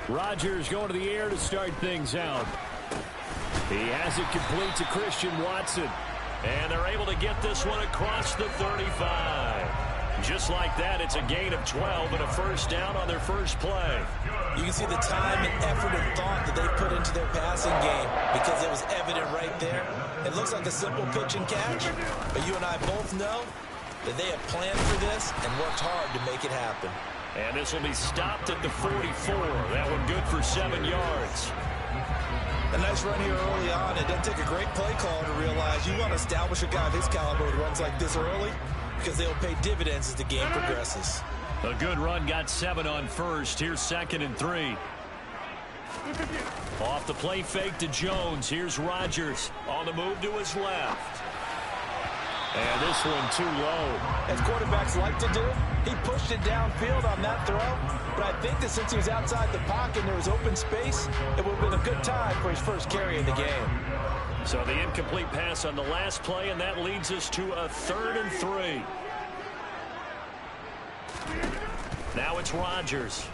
Rodgers going to the air to start things out. He has it complete to Christian Watson. And they're able to get this one across the 35. Just like that, it's a gain of 12 and a first down on their first play. You can see the time and effort and thought that they put into their passing game because it was evident right there. It looks like a simple pitch and catch, but you and I both know that they have planned for this and worked hard to make it happen. And this will be stopped at the 44. That one good for 7 yards. A nice run here early on. It doesn't take a great play call to realize you want to establish a guy of his caliber with runs like this early because they'll pay dividends as the game progresses. A good run, got 7 on first. Here's 2nd and 3. Off the play fake to Jones. Here's Rodgers on the move to his left. And this one too low. As quarterbacks like to do, he pushed it downfield on that throw. But I think that since he was outside the pocket and there was open space, it would have been a good time for his first carry in the game. So the incomplete pass on the last play, and that leads us to a 3rd and 3. Now it's Rodgers.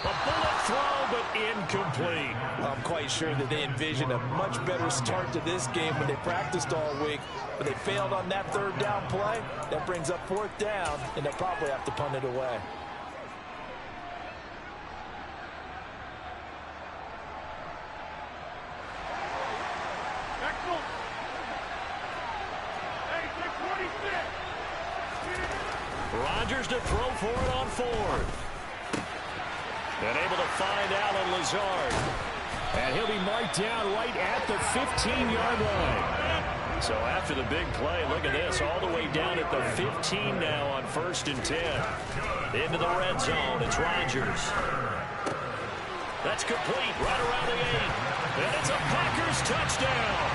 A bullet throw, but incomplete. I'm quite sure that they envisioned a much better start to this game when they practiced all week. But they failed on that 3rd down play. That brings up 4th down, and they'll probably have to punt it away. Rodgers to throw for it on 4th. And able to find Alan Lazard. And he'll be marked down right at the 15-yard line. So after the big play, look at this, all the way down at the 15 now on 1st and 10. Into the red zone, it's Rodgers. That's complete, right around the 8. And it's a Packers touchdown.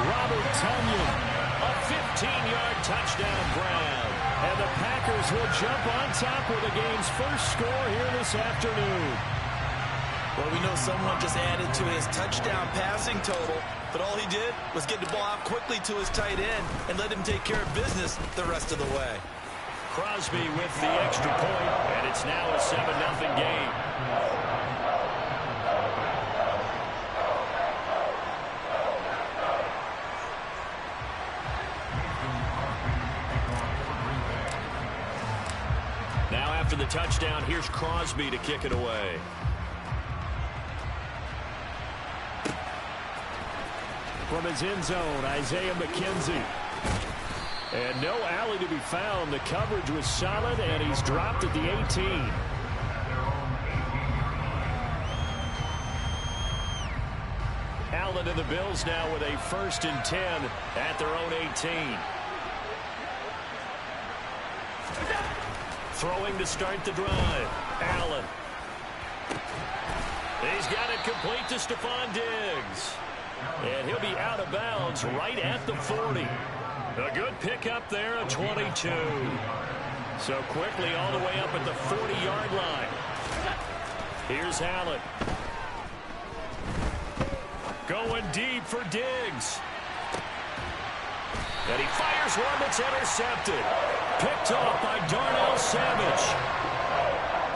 Robert Tonyan, a 15-yard touchdown grab. And the Packers will jump on top with the game's first score here this afternoon. Well, we know someone just added to his touchdown passing total, but all he did was get the ball out quickly to his tight end and let him take care of business the rest of the way. Crosby with the extra point, and it's now a 7-0 game. Now after the touchdown, here's Crosby to kick it away. From his end zone, Isaiah McKenzie. And no alley to be found. The coverage was solid, and he's dropped at the 18. Allen and the Bills now with a 1st and 10 at their own 18. Throwing to start the drive. Allen. He's got it complete to Stephon Diggs. And he'll be out of bounds right at the 40. A good pickup there, a 22. So quickly all the way up at the 40-yard line. Here's Allen. Going deep for Diggs. And he fires one that's intercepted. Picked off by Darnell Savage.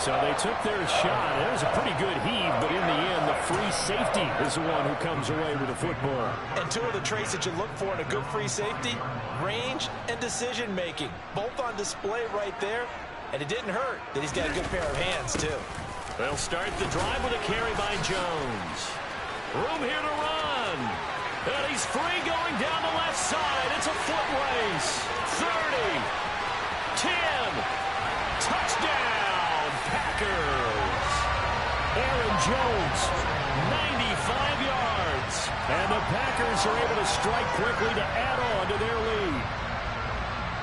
So they took their shot. It was a pretty good heave, but in the end, the free safety is the one who comes away with the football. And two of the traits that you look for in a good free safety, range and decision-making. Both on display right there. And it didn't hurt that he's got a good pair of hands, too. They'll start the drive with a carry by Jones. Room here to run. And he's free going down the left side. It's a foot race. 30. 10. Touchdown, Packers. Aaron Jones, 95 yards. And the Packers are able to strike quickly to add on to their lead.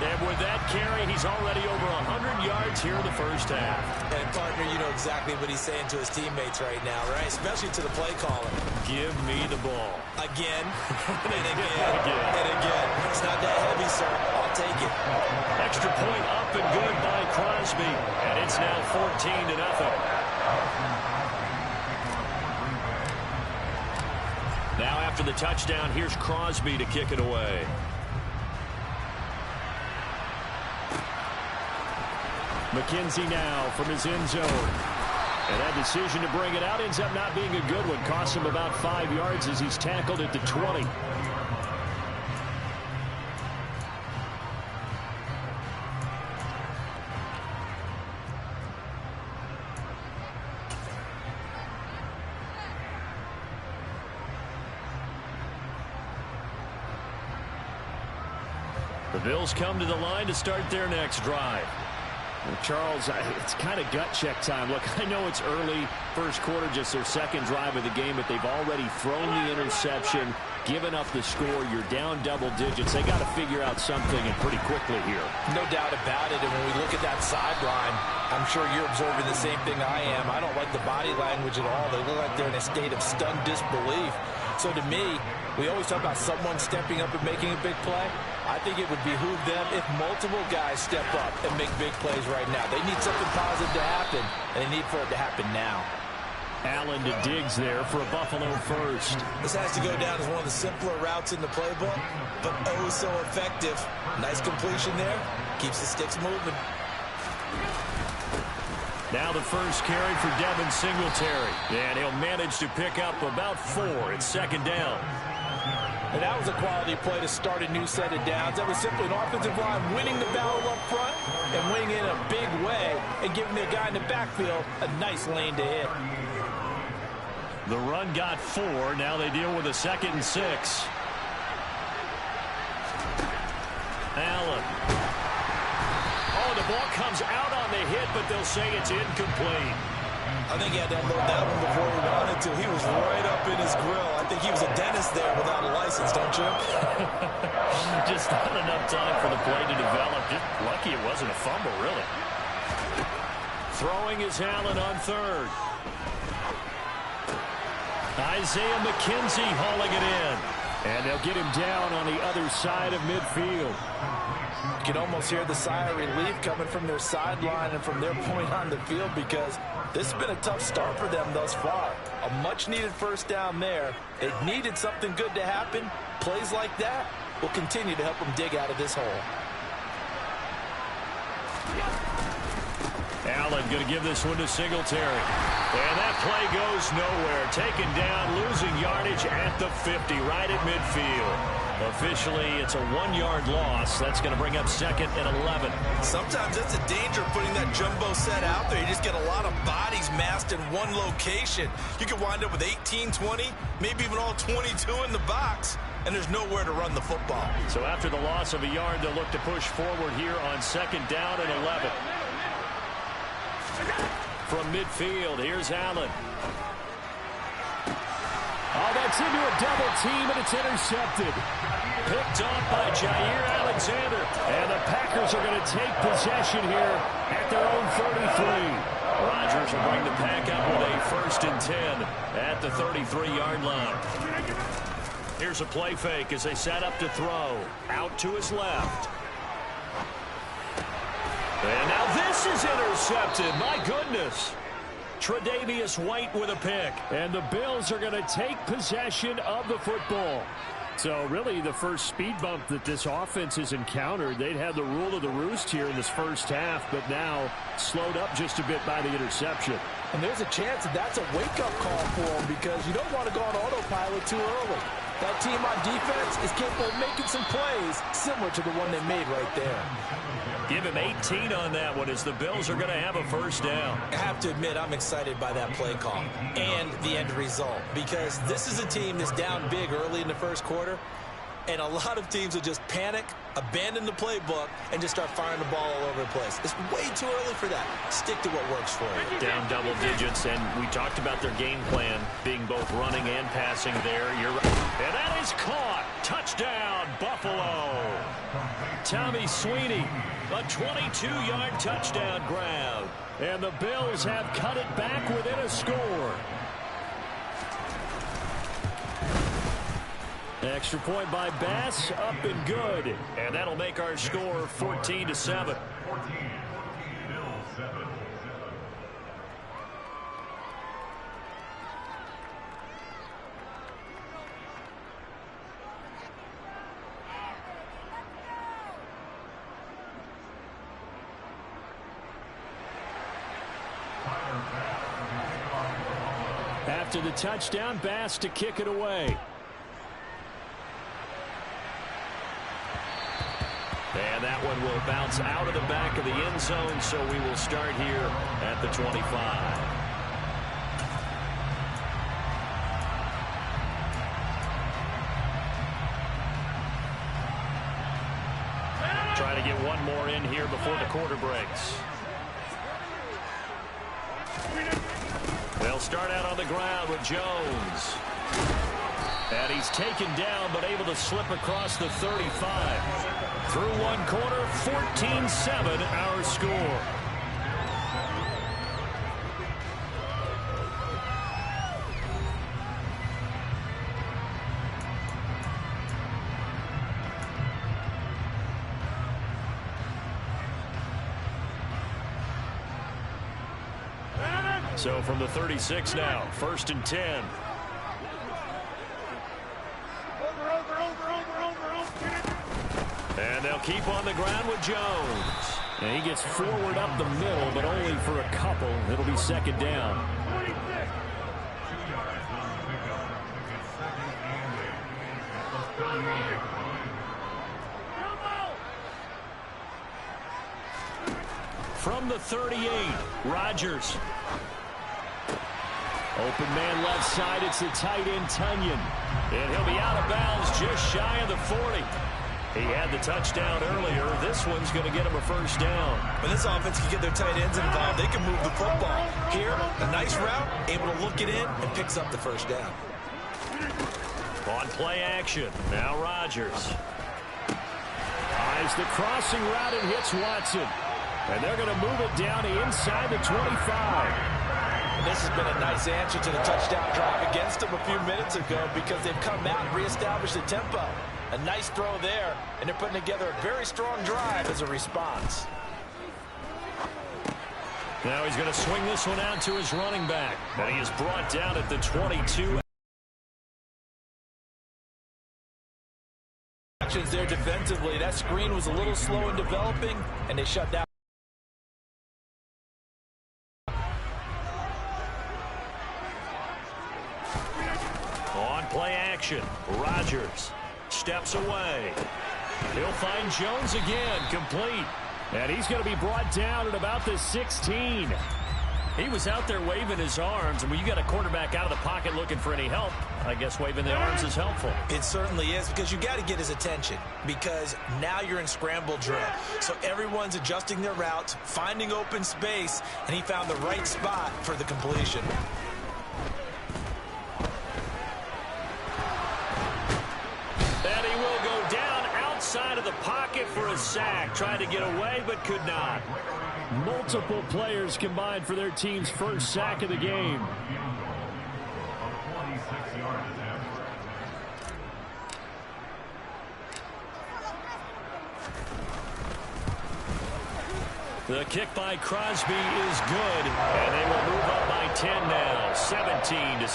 And with that carry, he's already over 100 yards here in the first half. And, partner, you know exactly what he's saying to his teammates right now, right? Especially to the play caller. Give me the ball. Again, and again, and again. It's not that heavy, sir. I'll take it. Extra point up and good by Crosby. And it's now 14-0. Now after the touchdown, here's Crosby to kick it away. McKenzie now from his end zone. And that decision to bring it out ends up not being a good one. Costs him about 5 yards as he's tackled at the 20. The Bills come to the line to start their next drive. Well, Charles, it's kind of gut check time. Look, I know it's early, first quarter, just their second drive of the game, but they've already thrown the interception, given up the score. You're down double digits. They got to figure out something, and pretty quickly here. No doubt about it. And when we look at that sideline, I'm sure you're observing the same thing I am. I don't like the body language at all. They look like they're in a state of stunned disbelief. So to me, we always talk about someone stepping up and making a big play. I think it would behoove them if multiple guys step up and make big plays right now. They need something positive to happen, and they need for it to happen now. Allen to Diggs there for a Buffalo first. This has to go down as one of the simpler routes in the playbook, but oh so effective. Nice completion there. Keeps the sticks moving. Now the first carry for Devin Singletary. And he'll manage to pick up about 4. It's second down. And that was a quality play to start a new set of downs. That was simply an offensive line winning the battle up front and winning in a big way and giving the guy in the backfield a nice lane to hit. The run got 4. Now they deal with a 2nd and 6. Allen. Oh, the ball comes out on the hit, but they'll say it's incomplete. I think he had to unload that one before he wanted to. He was right up in his grill. I think he was a dentist there without a license, don't you? Just not enough time for the play to develop. Just lucky it wasn't a fumble, really. Throwing is Allen on third. Isaiah McKenzie hauling it in. And they'll get him down on the other side of midfield. You can almost hear the sigh of relief coming from their sideline and from their point on the field, because this has been a tough start for them thus far. A much-needed first down there. It needed something good to happen. Plays like that will continue to help them dig out of this hole. Allen going to give this one to Singletary. And that play goes nowhere. Taken down, losing yardage at the 50, right at midfield. Officially, it's a 1-yard loss. That's going to bring up 2nd and 11. Sometimes that's a danger putting that jumbo set out there. You just get a lot of bodies massed in one location. You could wind up with 18, 20, maybe even all 22 in the box, and there's nowhere to run the football. So after the loss of a yard, they'll look to push forward here on 2nd down and 11. From midfield, here's Allen. Oh, that's into a double team, and it's intercepted. Picked off by Jair Alexander. And the Packers are going to take possession here at their own 33. Rodgers will bring the pack up with a 1st and 10 at the 33-yard line. Here's a play fake as they set up to throw. Out to his left. And now this is intercepted. My goodness. Tre'Davious White with a pick. And the Bills are going to take possession of the football. So really the first speed bump that this offense has encountered. They'd had the rule of the roost here in this first half, but now slowed up just a bit by the interception. And there's a chance that that's a wake-up call for him because you don't want to go on autopilot too early. That team on defense is capable of making some plays similar to the one they made right there. Give him 18 on that one as the Bills are going to have a first down. I have to admit, I'm excited by that play call and the end result because this is a team that's down big early in the first quarter, and a lot of teams will just panic, abandon the playbook, and just start firing the ball all over the place. It's way too early for that. Stick to what works for you. Down double digits, and we talked about their game plan being both running and passing there. And that is caught. Touchdown, Buffalo. Tommy Sweeney, a 22-yard touchdown grab. And the Bills have cut it back within a score. Extra point by Bass, up and good. And that'll make our score 14-7. After the touchdown, Bass to kick it away. And that one will bounce out of the back of the end zone, so we will start here at the 25. Try to get one more in here before the quarter breaks. They'll start out on the ground with Jones. And he's taken down, but able to slip across the 35. Through one quarter, 14-7 our score. So from the 36 now, 1st and 10. And they'll keep on the ground with Jones. And he gets forward up the middle, but only for a couple. It'll be 2nd down. From the 38, Rodgers. Open man left side, it's the tight end, Tunyon. And he'll be out of bounds just shy of the 40. He had the touchdown earlier. This one's going to get him a first down. When this offense can get their tight ends involved, they can move the football. Here, a nice route, able to look it in, and picks up the first down. On play action, now Rodgers. Eyes the crossing route and hits Watson. And they're going to move it down to inside the 25. And this has been a nice answer to the touchdown drive against them a few minutes ago because they've come out and reestablished the tempo. A nice throw there, and they're putting together a very strong drive as a response. Now he's going to swing this one out to his running back. And he is brought down at the 22. Actions there defensively. That screen was a little slow in developing, and they shut down. On play action, Rodgers steps away. He'll find Jones again, complete. And he's going to be brought down at about the 16. He was out there waving his arms, and when you got a quarterback out of the pocket looking for any help, I guess waving the arms is helpful. It certainly is, because you got to get his attention, because now you're in scramble drill. So everyone's adjusting their routes, finding open space, and he found the right spot for the completion. And he will go down outside of the pocket for a sack. Tried to get away, but could not. Multiple players combined for their team's first sack of the game. The kick by Crosby is good, and they will move up by 10 now, 17-7.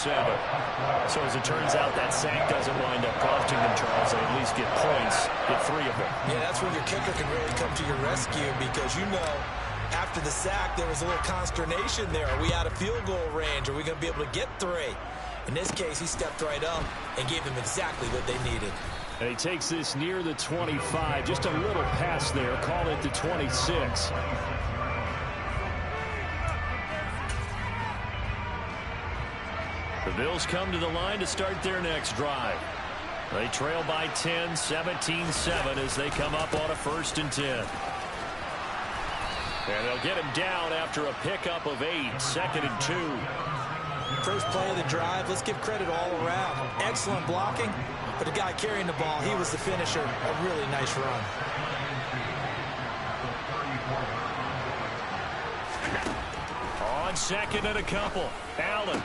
So as it turns out, that sack doesn't wind up costing them, Charles. They at least get points, get 3 of them. Yeah, that's when your kicker can really come to your rescue, because you know After the sack, there was a little consternation there. Are we out of field goal range? Are we going to be able to get 3? In this case, he stepped right up and gave them exactly what they needed. And he takes this near the 25. Just a little pass there. Call it the 26. The Bills come to the line to start their next drive. They trail by 10, 17-7 as they come up on a 1st and 10. And they'll get him down after a pickup of 8, 2nd and 2. First play of the drive, let's give credit all around. Excellent blocking, but the guy carrying the ball, he was the finisher. A really nice run. On 2nd and a couple, Allen.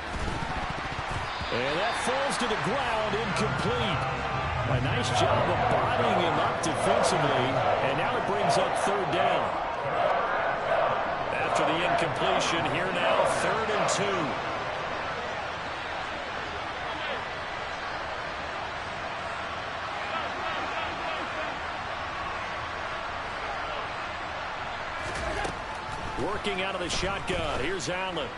And that falls to the ground, incomplete. A nice job of bodying him up defensively, and now it brings up 3rd down. After the incompletion, here now, 3rd and 2. Working out of the shotgun. Here's Allen.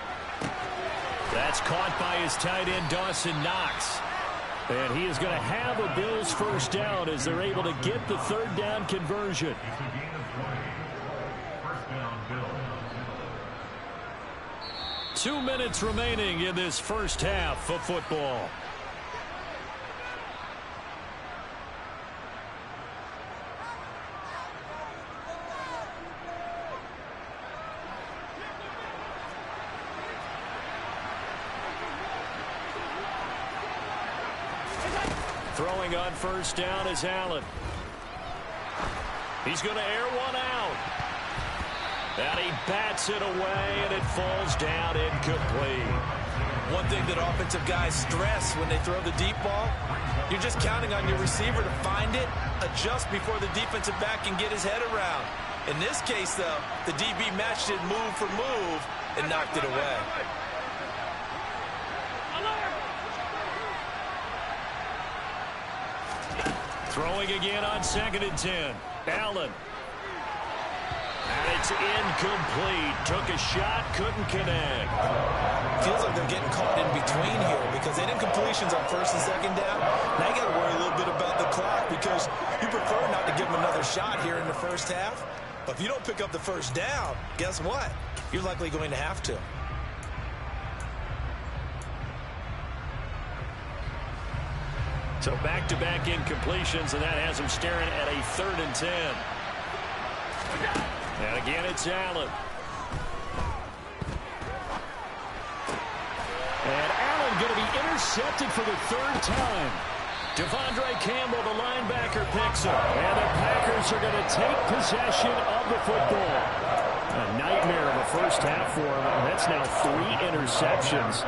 That's caught by his tight end, Dawson Knox. And he is going to have a Bills 1st down as they're able to get the 3rd down conversion. 2 minutes remaining in this first half of football. Throwing on 1st down is Allen. He's going to air one out. And he bats it away, and it falls down incomplete. One thing that offensive guys stress when they throw the deep ball, you're just counting on your receiver to find it, adjust before the defensive back can get his head around. In this case, though, the DB matched it move for move and knocked it away. Throwing again on 2nd and 10. Allen. And it's incomplete. Took a shot, couldn't connect. Feels like they're getting caught in between here because they did completions on 1st and 2nd down. Now you got to worry a little bit about the clock because you prefer not to give them another shot here in the 1st half. But if you don't pick up the 1st down, guess what? You're likely going to have to. So back-to-back incompletions, and that has him staring at a 3rd and 10. And again, it's Allen. And Allen going to be intercepted for the 3rd time. Devondre Campbell, the linebacker, picks up. And the Packers are going to take possession of the football. A nightmare of a 1st half for him. And that's now 3 interceptions.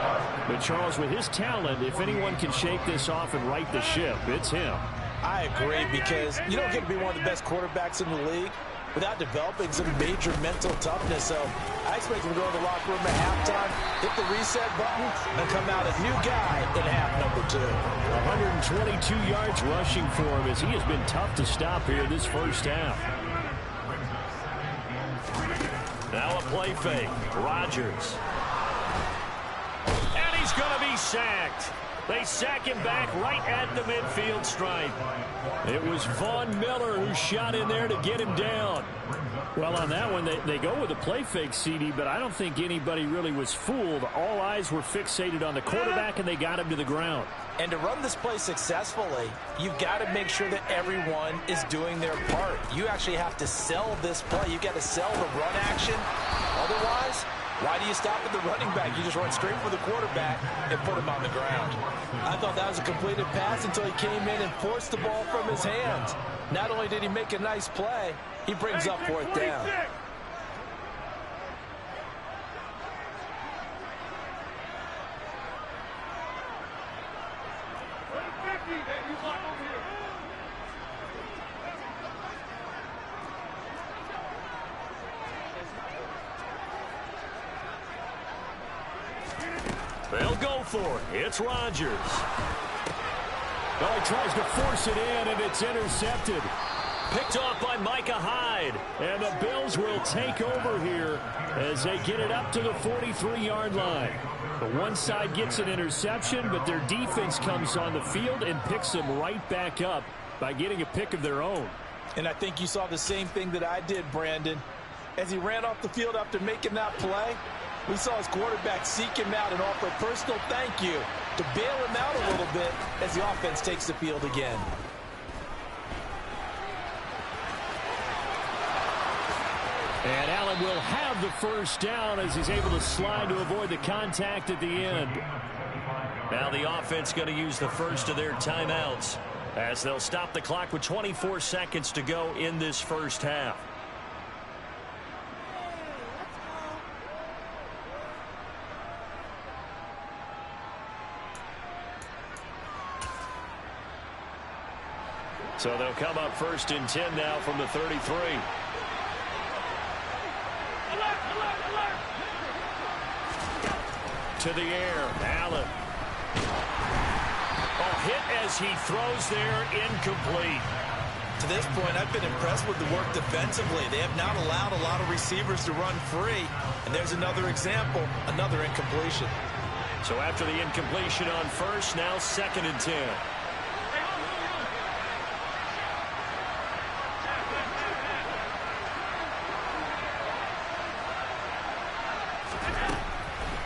But Charles, with his talent, if anyone can shake this off and right the ship, it's him. I agree, because you don't get to be one of the best quarterbacks in the league without developing some major mental toughness. So I expect him to go to the locker room at halftime, hit the reset button, and come out a new guy in half number 2. 122 yards rushing for him as he has been tough to stop here this 1st half. Now a play fake. Rodgers. And he's going to be sacked. They sack him back right at the midfield stripe. It was Von Miller who shot in there to get him down. Well, on that one, they go with a play fake, CD, but I don't think anybody really was fooled. All eyes were fixated on the quarterback, and they got him to the ground. And to run this play successfully, you've got to make sure that everyone is doing their part. You actually have to sell this play. You've got to sell the run action. Otherwise, why do you stop at the running back? You just run straight for the quarterback and put him on the ground. I thought that was a completed pass until he came in and forced the ball from his hands. Not only did he make a nice play, he brings up 4th down. They'll go for it. It's Rodgers. Well, he tries to force it in, and it's intercepted. Picked off by Micah Hyde. And the Bills will take over here as they get it up to the 43-yard line. The one side gets an interception, but their defense comes on the field and picks them right back up by getting a pick of their own. And I think you saw the same thing that I did, Brandon. As he ran off the field after making that play, we saw his quarterback seek him out and offer a personal thank you to bail him out a little bit as the offense takes the field again. And Allen will have the first down as he's able to slide to avoid the contact at the end. Now the offense going to use the first of their timeouts as they'll stop the clock with 24 seconds to go in this first half. So they'll come up 1st and 10 now from the 33. To the air, Allen. Oh, hit as he throws there, incomplete. To this point, I've been impressed with the work defensively. They have not allowed a lot of receivers to run free. And there's another example, another incompletion. So after the incompletion on first, now 2nd and 10.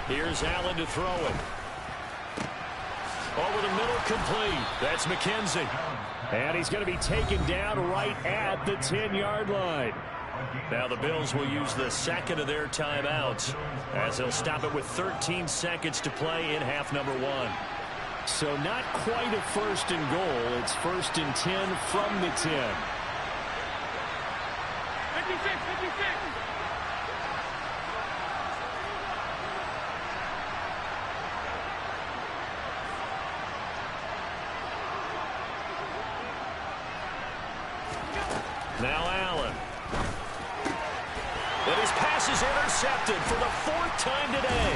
Here's Allen to throw it. Over the middle, complete. That's McKenzie. And he's going to be taken down right at the 10-yard line. Now the Bills will use the second of their timeouts as they'll stop it with 13 seconds to play in half number 1. So not quite a 1st and goal. It's 1st and 10 from the 10. 56. Now Allen. And his pass is intercepted for the 4th time today.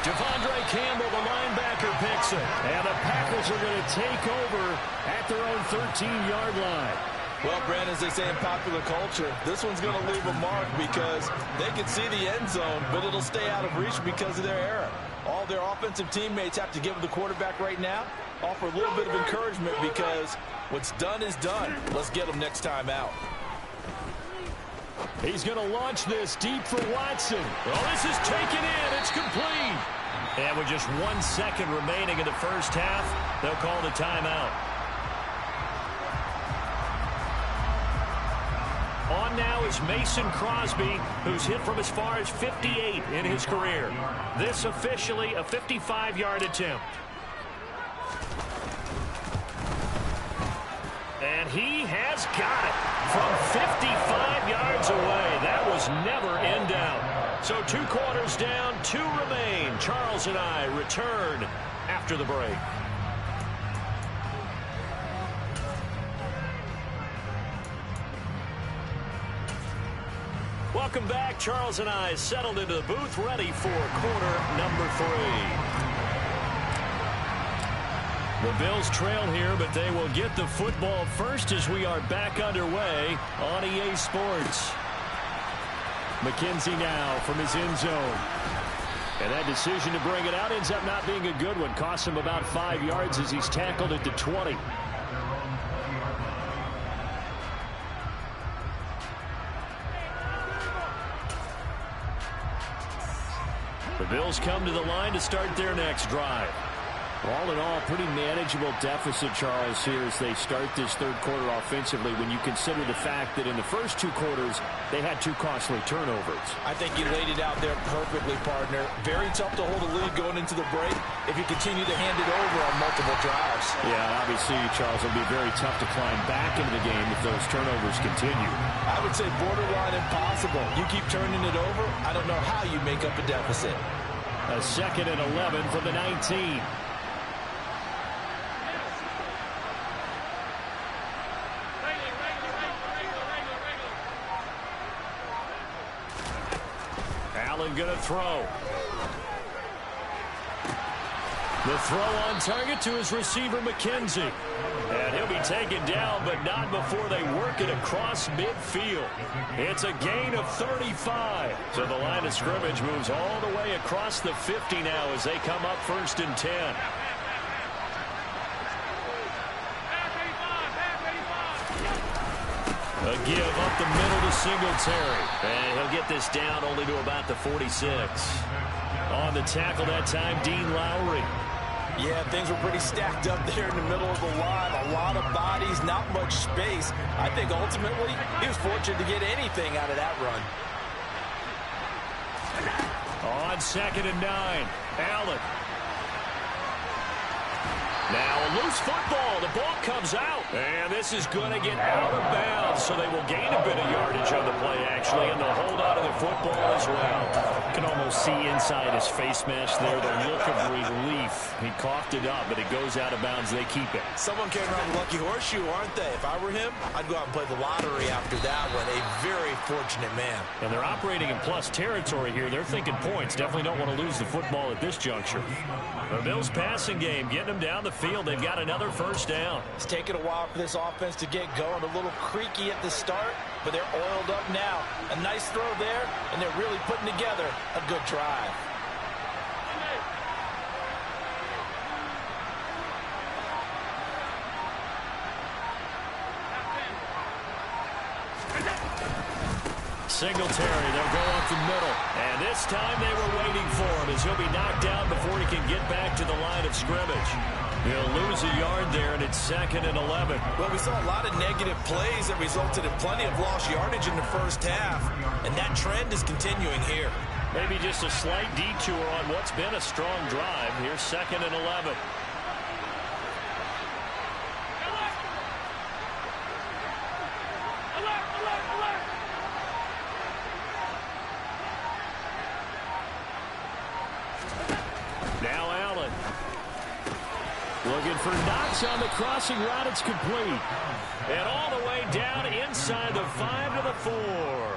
Devondre Campbell, the linebacker, picks it. And the Packers are going to take over at their own 13-yard line. Well, Brandon, as they say in popular culture, this one's going to leave a mark because they can see the end zone, but it'll stay out of reach because of their error. All their offensive teammates have to give the quarterback right now, offer a little bit of encouragement because what's done is done. Let's get them next time out. He's going to launch this deep for Watson. Oh, this is taken in. It's complete. And with just 1 second remaining in the first half, they'll call the timeout. On now is Mason Crosby, who's hit from as far as 58 in his career. This officially a 55-yard attempt. And he has got it from 55 yards away. That was never in doubt. So 2 quarters down, 2 remain. Charles and I return after the break. Welcome back. Charles and I settled into the booth, ready for quarter number 3. The Bills trail here, but they will get the football first as we are back underway on EA Sports. McKenzie now from his end zone. And that decision to bring it out ends up not being a good one. Costs him about 5 yards as he's tackled at the 20. The Bills come to the line to start their next drive. All in all, pretty manageable deficit, Charles, here as they start this third quarter offensively when you consider the fact that in the first 2 quarters, they had 2 costly turnovers. I think you laid it out there perfectly, partner. Very tough to hold a lead going into the break if you continue to hand it over on multiple drives. Yeah, obviously, Charles, it'll be very tough to climb back into the game if those turnovers continue. I would say borderline impossible. You keep turning it over, I don't know how you make up a deficit. A 2nd and 11 from the 19. Allen going to throw. The throw on target to his receiver, McKenzie. And he'll be taken down, but not before they work it across midfield. It's a gain of 35. So the line of scrimmage moves all the way across the 50 now as they come up 1st and 10. A give up the middle to Singletary. And he'll get this down only to about the 46. On the tackle that time, Dean Lowry. Yeah, things were pretty stacked up there in the middle of the line. A lot of bodies, not much space. I think ultimately he was fortunate to get anything out of that run. On 2nd and 9, Allen. Now a loose football. The ball comes out. And this is going to get out of bounds, so they will gain a bit of yardage on the play, actually, and they'll hold on to the football as well. You can almost see inside his face mask there the look of relief. He coughed it up, but it goes out of bounds. They keep it. Someone came around with lucky horseshoe, aren't they? If I were him, I'd go out and play the lottery after that one. A very fortunate man. And they're operating in plus territory here. They're thinking points. Definitely don't want to lose the football at this juncture. The Bills passing game, getting them down the field. They've got another 1st down. It's taken a while for this offense to get going. A little creaky at the start, but they're oiled up now. A nice throw there, and they're really putting together a good drive. Singletary, they'll go up the middle. And this time they were waiting for him as he'll be knocked down before he can get back to the line of scrimmage. He'll lose a yard there, and it's 2nd and 11. Well, we saw a lot of negative plays that resulted in plenty of lost yardage in the first half, and that trend is continuing here. Maybe just a slight detour on what's been a strong drive. Here's 2nd and 11. Now Allen. Looking for Knox on the crossing route. It's complete. And all the way down inside the 5 to the 4.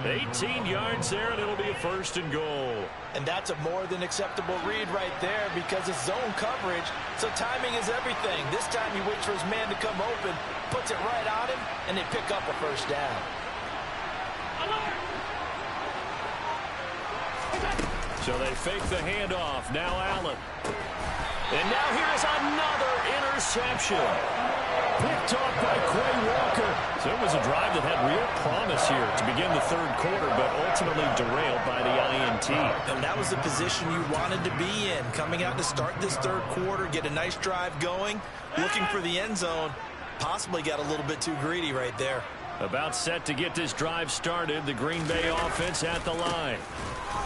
18 yards there, and it'll be a 1st and goal. And that's a more than acceptable read right there because it's zone coverage, so timing is everything. This time he waits for his man to come open, puts it right on him, and they pick up a 1st down. So they fake the handoff. Now Allen. And now here's another interception. Picked off by Quay Walker. So it was a drive that had real promise here to begin the 3rd quarter, but ultimately derailed by the INT. And that was the position you wanted to be in. Coming out to start this 3rd quarter, get a nice drive going, looking for the end zone. Possibly got a little bit too greedy right there. About set to get this drive started. The Green Bay offense at the line.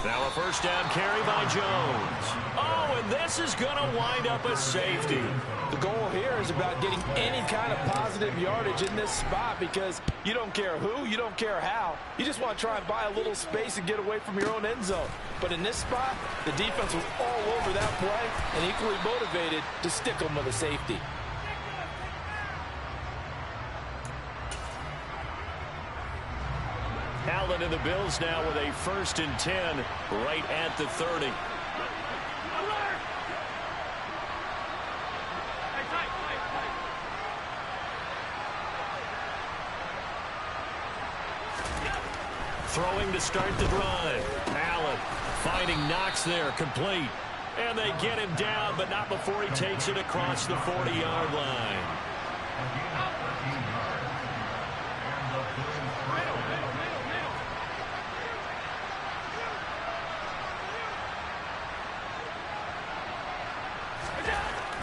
Now a 1st down carry by Jones. Oh, and this is going to wind up a safety. The goal here is about getting any kind of positive yardage in this spot because you don't care who, you don't care how. You just want to try and buy a little space and get away from your own end zone. But in this spot, the defense was all over that play and equally motivated to stick them with a safety. Allen and the Bills now with a 1st and 10 right at the 30. Throwing to start the drive. Allen finding Knox there, complete. And they get him down, but not before he takes it across the 40-yard line.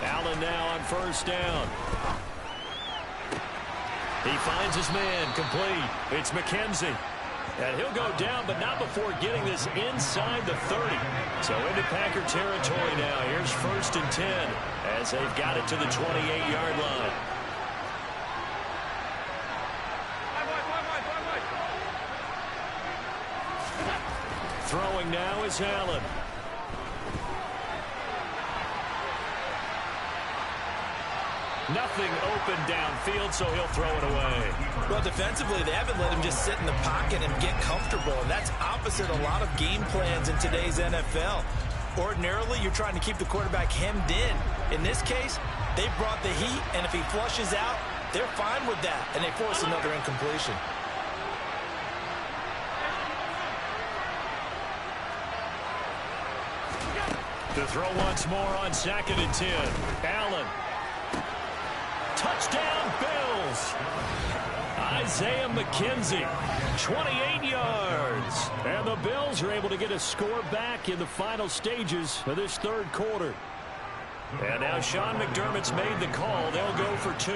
Allen now on 1st down. He finds his man, complete. It's McKenzie. And he'll go down, but not before getting this inside the 30. So into Packer territory now. Here's 1st and 10 as they've got it to the 28-yard line. Throwing now is Allen. Nothing open downfield, so he'll throw it away. Well, defensively, they haven't let him just sit in the pocket and get comfortable, and that's opposite a lot of game plans in today's NFL. Ordinarily, you're trying to keep the quarterback hemmed in. In this case, they brought the heat, and if he flushes out, they're fine with that, and they force another incompletion. To throw once more on 2nd and 10. Allen. Touchdown, Bills. Isaiah McKenzie, 28 yards. And the Bills are able to get a score back in the final stages of this third quarter. And now Sean McDermott's made the call. They'll go for 2.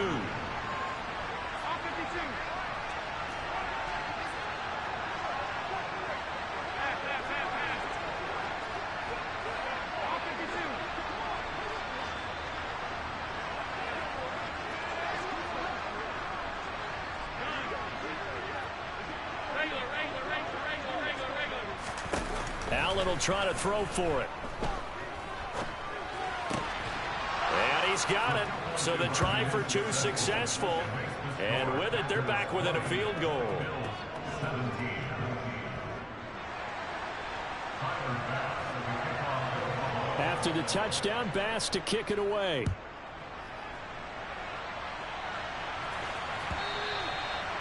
Allen will try to throw for it. And he's got it. So the try for 2 successful. And with it, they're back within a field goal. After the touchdown, Bass to kick it away.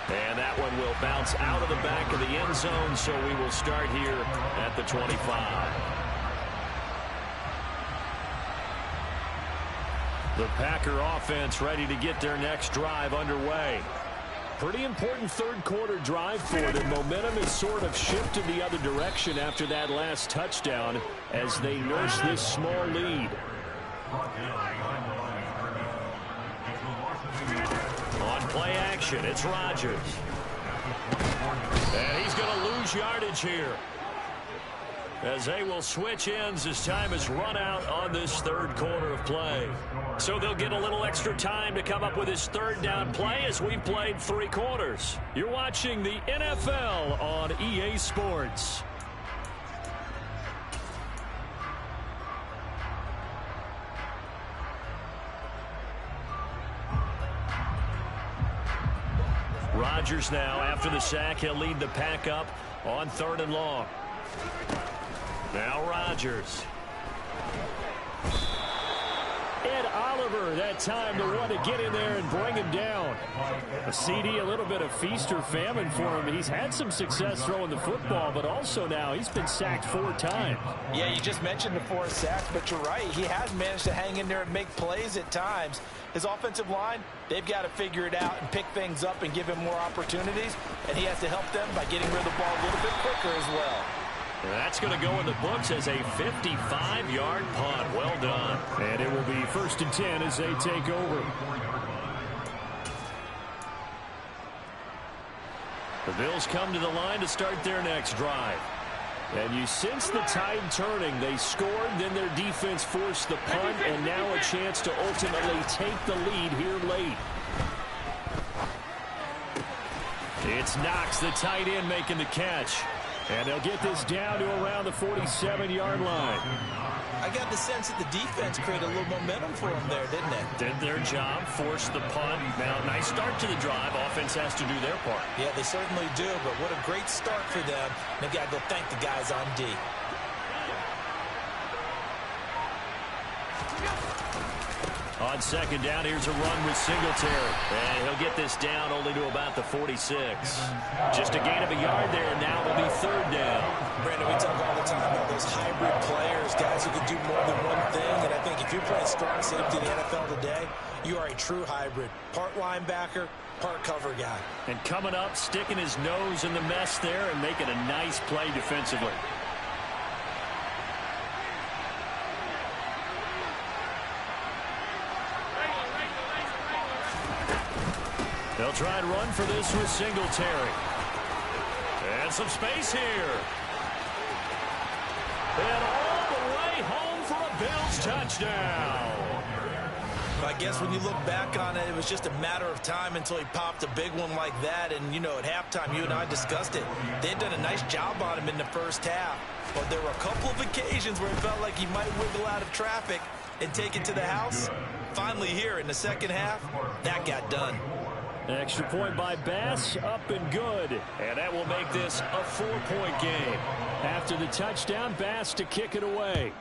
And that one will bounce out of the back of the end zone, so we will start here at the 25. The Packer offense ready to get their next drive underway. Pretty important third quarter drive for them. Momentum has sort of shifted the other direction after that last touchdown as they nurse this small lead. On play action, it's Rodgers. And he's going to lose yardage here, as they will switch ends as time has run out on this third quarter of play. So they'll get a little extra time to come up with his third down play as we've played 3 quarters. You're watching the NFL on EA Sports. Rodgers now, after the sack, he'll lead the pack up on 3rd and long. Now Rodgers. Ed Oliver that time the one to get in there and bring him down. A CD, a little bit of feast or famine for him. He's had some success throwing the football, but also now he's been sacked 4 times. Yeah, you just mentioned the 4 sacks, but you're right. He has managed to hang in there and make plays at times. His offensive line, they've got to figure it out and pick things up and give him more opportunities, and he has to help them by getting rid of the ball a little bit quicker as well. That's going to go in the books as a 55-yard punt. Well done. And it will be 1st and 10 as they take over. The Bills come to the line to start their next drive. And you sense the tide turning. They scored, then their defense forced the punt, and now a chance to ultimately take the lead here late. It's Knox, the tight end, making the catch. And they'll get this down to around the 47-yard line. I got the sense that the defense created a little momentum for them there, didn't they? Did their job, forced the punt. Now, nice start to the drive. Offense has to do their part. Yeah, they certainly do, but what a great start for them. They've got to go thank the guys on D. On 2nd down, here's a run with Singletary. And he'll get this down only to about the 46. Just a gain of a yard there, and now it'll be 3rd down. Brandon, we talk all the time about those hybrid players, guys who can do more than one thing. And I think if you're playing strong safety in the NFL today, you are a true hybrid. Part linebacker, part cover guy. And coming up, sticking his nose in the mess there and making a nice play defensively. They'll try and run for this with Singletary. And some space here. And all the way home for a Bills touchdown. I guess when you look back on it, it was just a matter of time until he popped a big one like that. And, you know, at halftime, you and I discussed it. They had done a nice job on him in the first half. But there were a couple of occasions where it felt like he might wiggle out of traffic and take it to the house. Finally here in the second half, that got done. Extra point by Bass, up and good. And that will make this a 4-point game. After the touchdown, Bass to kick it away.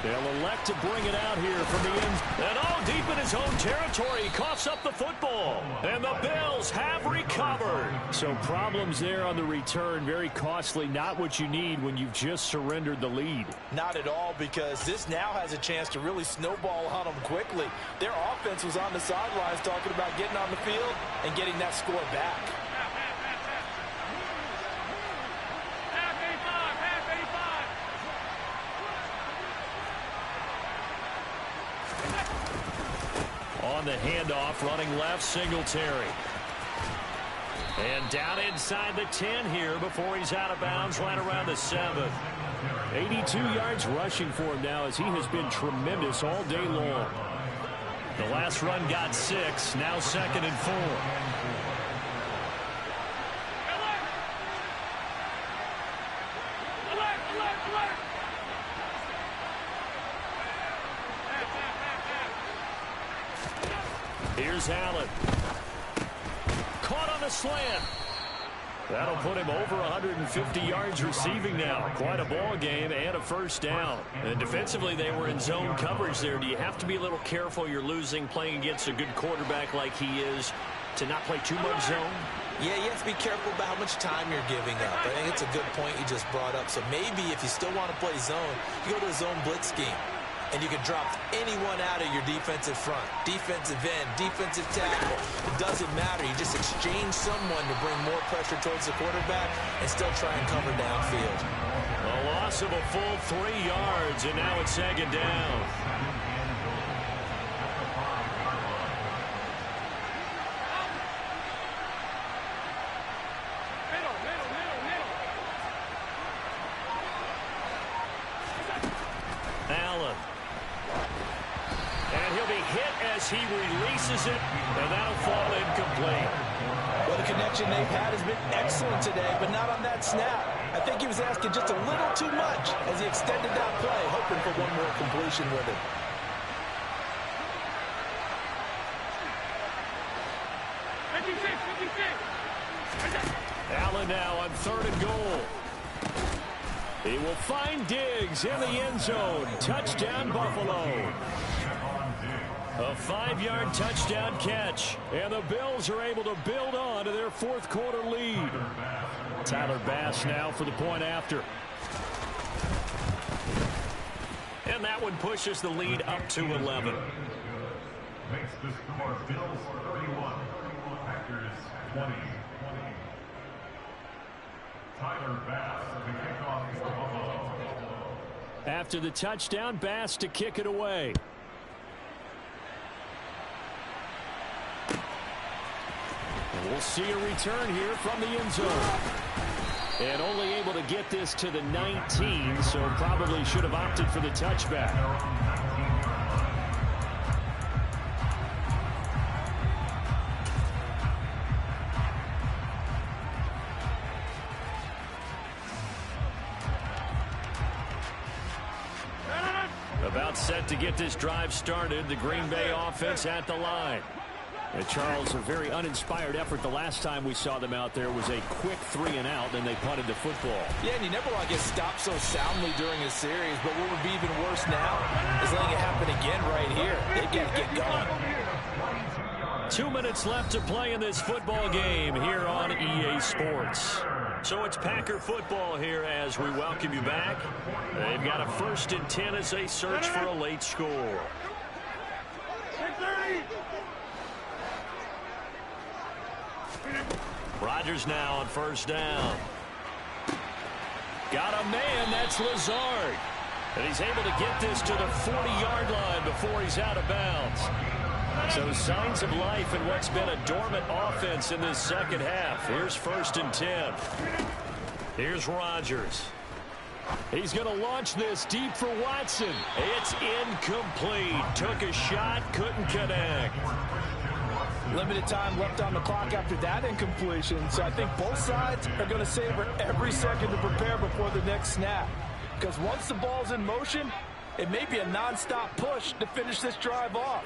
They'll elect to bring it out here from the end. And all deep in his own territory, he coughs up the football. And the Bills have recovered. So problems there on the return. Very costly. Not what you need when you've just surrendered the lead. Not at all, because this now has a chance to really snowball on them quickly. Their offense was on the sidelines talking about getting on the field and getting that score back. On the handoff, running left, Singletary. And down inside the 10 here before he's out of bounds, right around the 7. 82 yards rushing for him now as he has been tremendous all day long. The last run got 6, now 2nd and 4. Here's Allen. Caught on the slant. That'll put him over 150 yards receiving now. Quite a ball game and a first down. And defensively, they were in zone coverage there. Do you have to be a little careful you're losing playing against a good quarterback like he is to not play too much zone? Yeah, you have to be careful about how much time you're giving up. I think it's a good point you just brought up. So maybe if you still want to play zone, you go to a zone blitz scheme. And you can drop anyone out of your defensive front. Defensive end, defensive tackle. It doesn't matter. You just exchange someone to bring more pressure towards the quarterback and still try and cover downfield. A loss of a full 3 yards, and now it's 2nd down. Allen. And he'll be hit as he releases it, and that'll fall incomplete. Well, the connection they've had has been excellent today, but not on that snap. I think he was asking just a little too much as he extended that play, hoping for one more completion with it. Allen now on 3rd and goal. He will find Diggs in the end zone. Touchdown, Buffalo. A 5-yard touchdown catch. And the Bills are able to build on to their 4th quarter lead. Tyler Bass now for the point after. And that one pushes the lead up to 11. Makes the score Bills 31, Packers 20. Tyler Bass, the kickoff for Buffalo. After the touchdown, Bass to kick it away. And we'll see a return here from the end zone. And only able to get this to the 19, so probably should have opted for the touchback. About set to get this drive started. The Green Bay offense at the line. And Charles, a very uninspired effort the last time we saw them out there was a quick 3-and-out, then they punted the football. Yeah, and you never want to get stopped so soundly during a series, but what would be even worse now is letting it happen again right here. They got to get going. 2 minutes left to play in this football game here on EA Sports. So it's Packer football here as we welcome you back. They've got a 1st and 10 as they search for a late score. Rodgers now on 1st down. Got a man, that's Lazard. And he's able to get this to the 40-yard line before he's out of bounds. So signs of life in what's been a dormant offense in this 2nd half. Here's 1st and 10. Here's Rodgers. He's going to launch this deep for Watson. It's incomplete. Took a shot, couldn't connect. Limited time left on the clock after that incompletion, so I think both sides are going to savor every second to prepare before the next snap. Because once the ball's in motion, It may be a nonstop push to finish this drive off.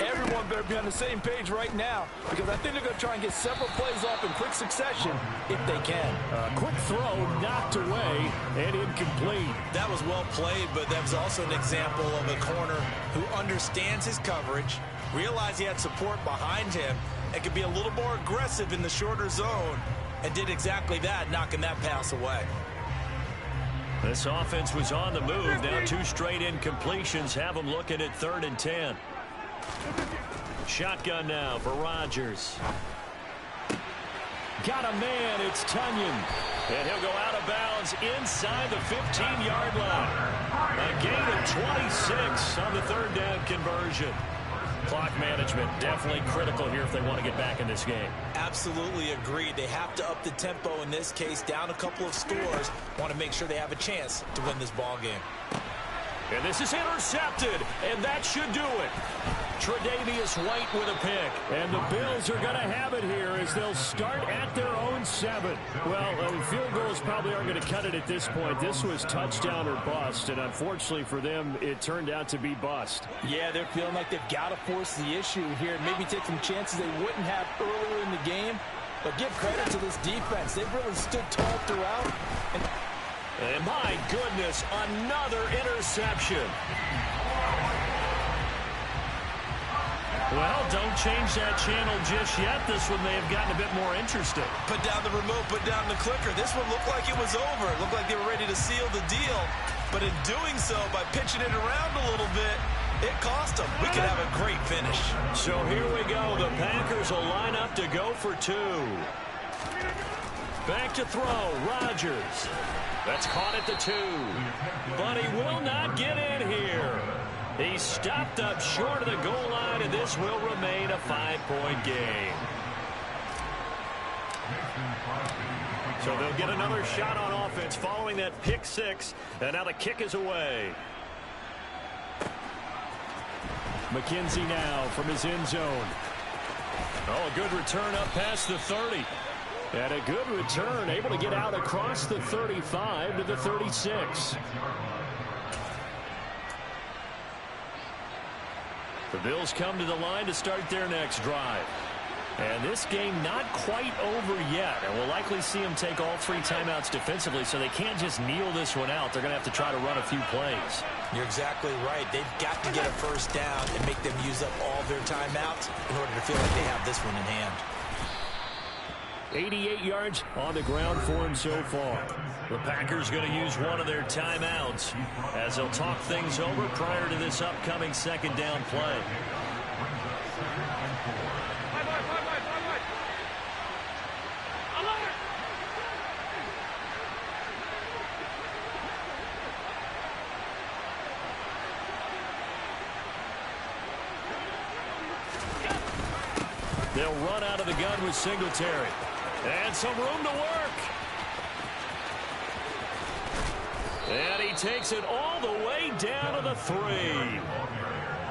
Everyone better be on the same page right now because I think they're going to try and get several plays off in quick succession if they can. Quick throw knocked away and incomplete. That was well played, but that was also an example of a corner who understands his coverage, realized he had support behind him, and could be a little more aggressive in the shorter zone, and did exactly that, knocking that pass away. This offense was on the move. Now 2 straight incompletions have them looking at 3rd and 10. Shotgun now for Rodgers. Got a man. It's Tunyon. And he'll go out of bounds inside the 15-yard line. A gain of 26 on the 3rd down conversion. Clock management definitely critical here if they want to get back in this game. Absolutely agreed. They have to up the tempo in this case, down a couple of scores. Want to make sure they have a chance to win this ball game. And this is intercepted, and that should do it. Tre'Davious White with a pick. And the Bills are going to have it here as they'll start at their own 7. Well, field goals probably aren't going to cut it at this point. This was touchdown or bust, and unfortunately for them, it turned out to be bust. Yeah, they're feeling like they've got to force the issue here. Maybe take some chances they wouldn't have earlier in the game. But give credit to this defense. They've really stood tall throughout. And my goodness, another interception. Well, don't change that channel just yet. This one may have gotten a bit more interesting. Put down the remote, put down the clicker. This one looked like it was over. It looked like they were ready to seal the deal. But in doing so, by pitching it around a little bit, it cost them. We could have a great finish. So here we go. The Packers will line up to go for 2. Back to throw. Rodgers. That's caught at the 2. But he will not get in here. He stopped up short of the goal line, and this will remain a 5-point game. So they'll get another shot on offense following that pick 6, and now the kick is away. McKenzie now from his end zone. Oh, a good return up past the 30. And a good return, able to get out across the 35 to the 36. The Bills come to the line to start their next drive. And this game not quite over yet. And we'll likely see them take all 3 timeouts defensively, so they can't just kneel this one out. They're going to have to try to run a few plays. You're exactly right. They've got to get a first down and make them use up all their timeouts in order to feel like they have this one in hand. 88 yards on the ground for him so far. The Packers going to use one of their timeouts as they'll talk things over prior to this upcoming 2nd down play. They'll run out of the gun with Singletary. And some room to work. And he takes it all the way down to the 3.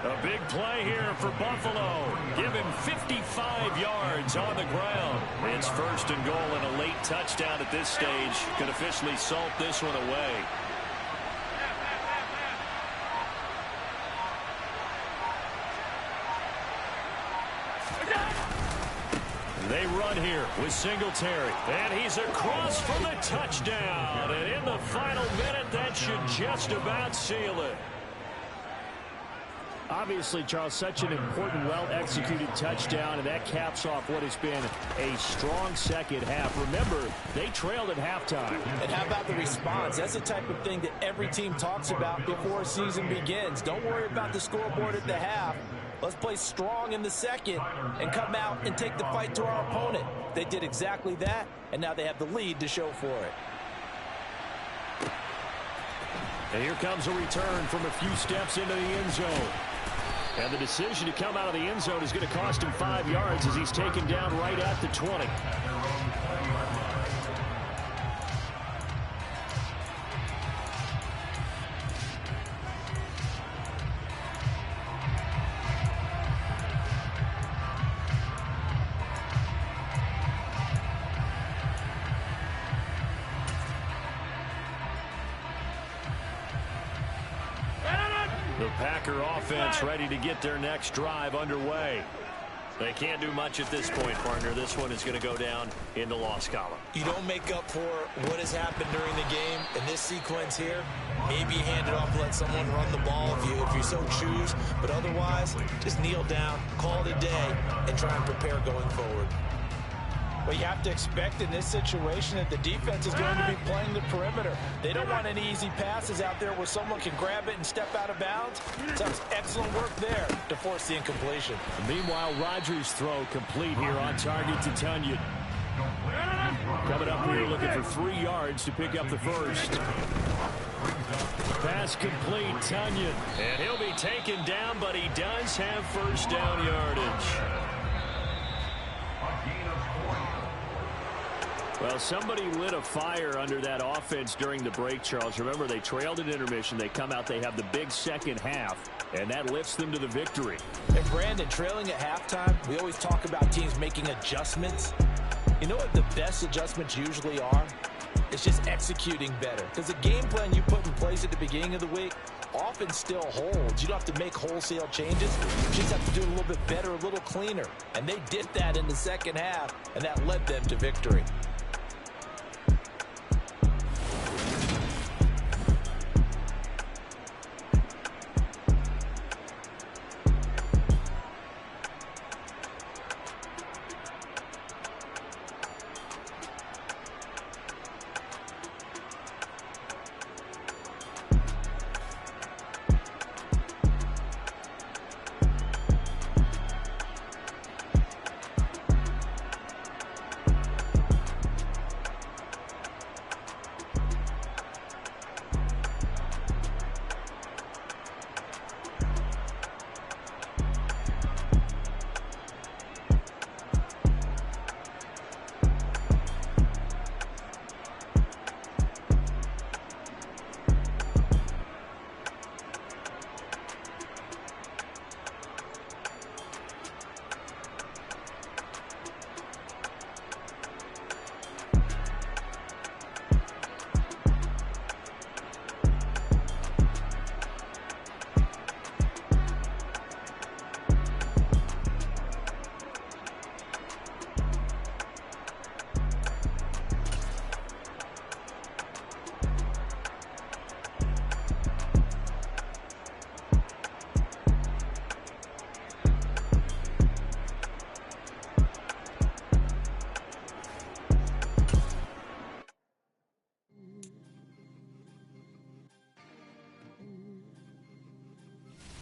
A big play here for Buffalo. Give him 55 yards on the ground. It's 1st and goal and a late touchdown at this stage. Could officially salt this one away. They run here with Singletary. And he's across for the touchdown. And in the final minute, that should just about seal it. Obviously, Charles, such an important, well-executed touchdown, and that caps off what has been a strong second half. Remember, they trailed at halftime. And how about the response? That's the type of thing that every team talks about before a season begins. Don't worry about the scoreboard at the half. Let's play strong in the second and come out and take the fight to our opponent. They did exactly that, and now they have the lead to show for it. And here comes a return from a few steps into the end zone. And the decision to come out of the end zone is going to cost him 5 yards as he's taken down right at the 20. The Packer offense ready to get their next drive underway. They can't do much at this point, partner. This one is going to go down in the loss column. You don't make up for what has happened during the game in this sequence here. Maybe hand it off and let someone run the ball if you so choose. But otherwise, just kneel down, call it a day, and try and prepare going forward. But you have to expect in this situation that the defense is going to be playing the perimeter. They don't want any easy passes out there where someone can grab it and step out of bounds. So it's excellent work there to force the incompletion. Meanwhile, Rodgers' throw complete here on target to Tunyon. Coming up here looking for 3 yards to pick up the first. Pass complete, Tunyon. And he'll be taken down, but he does have first down yardage. Well, somebody lit a fire under that offense during the break, Charles. Remember, they trailed at intermission. They come out, they have the big second half, and that lifts them to the victory. And Brandon, trailing at halftime, we always talk about teams making adjustments. You know what the best adjustments usually are? It's just executing better. Because the game plan you put in place at the beginning of the week often still holds. You don't have to make wholesale changes. You just have to do it a little bit better, a little cleaner. And they did that in the second half, and that led them to victory.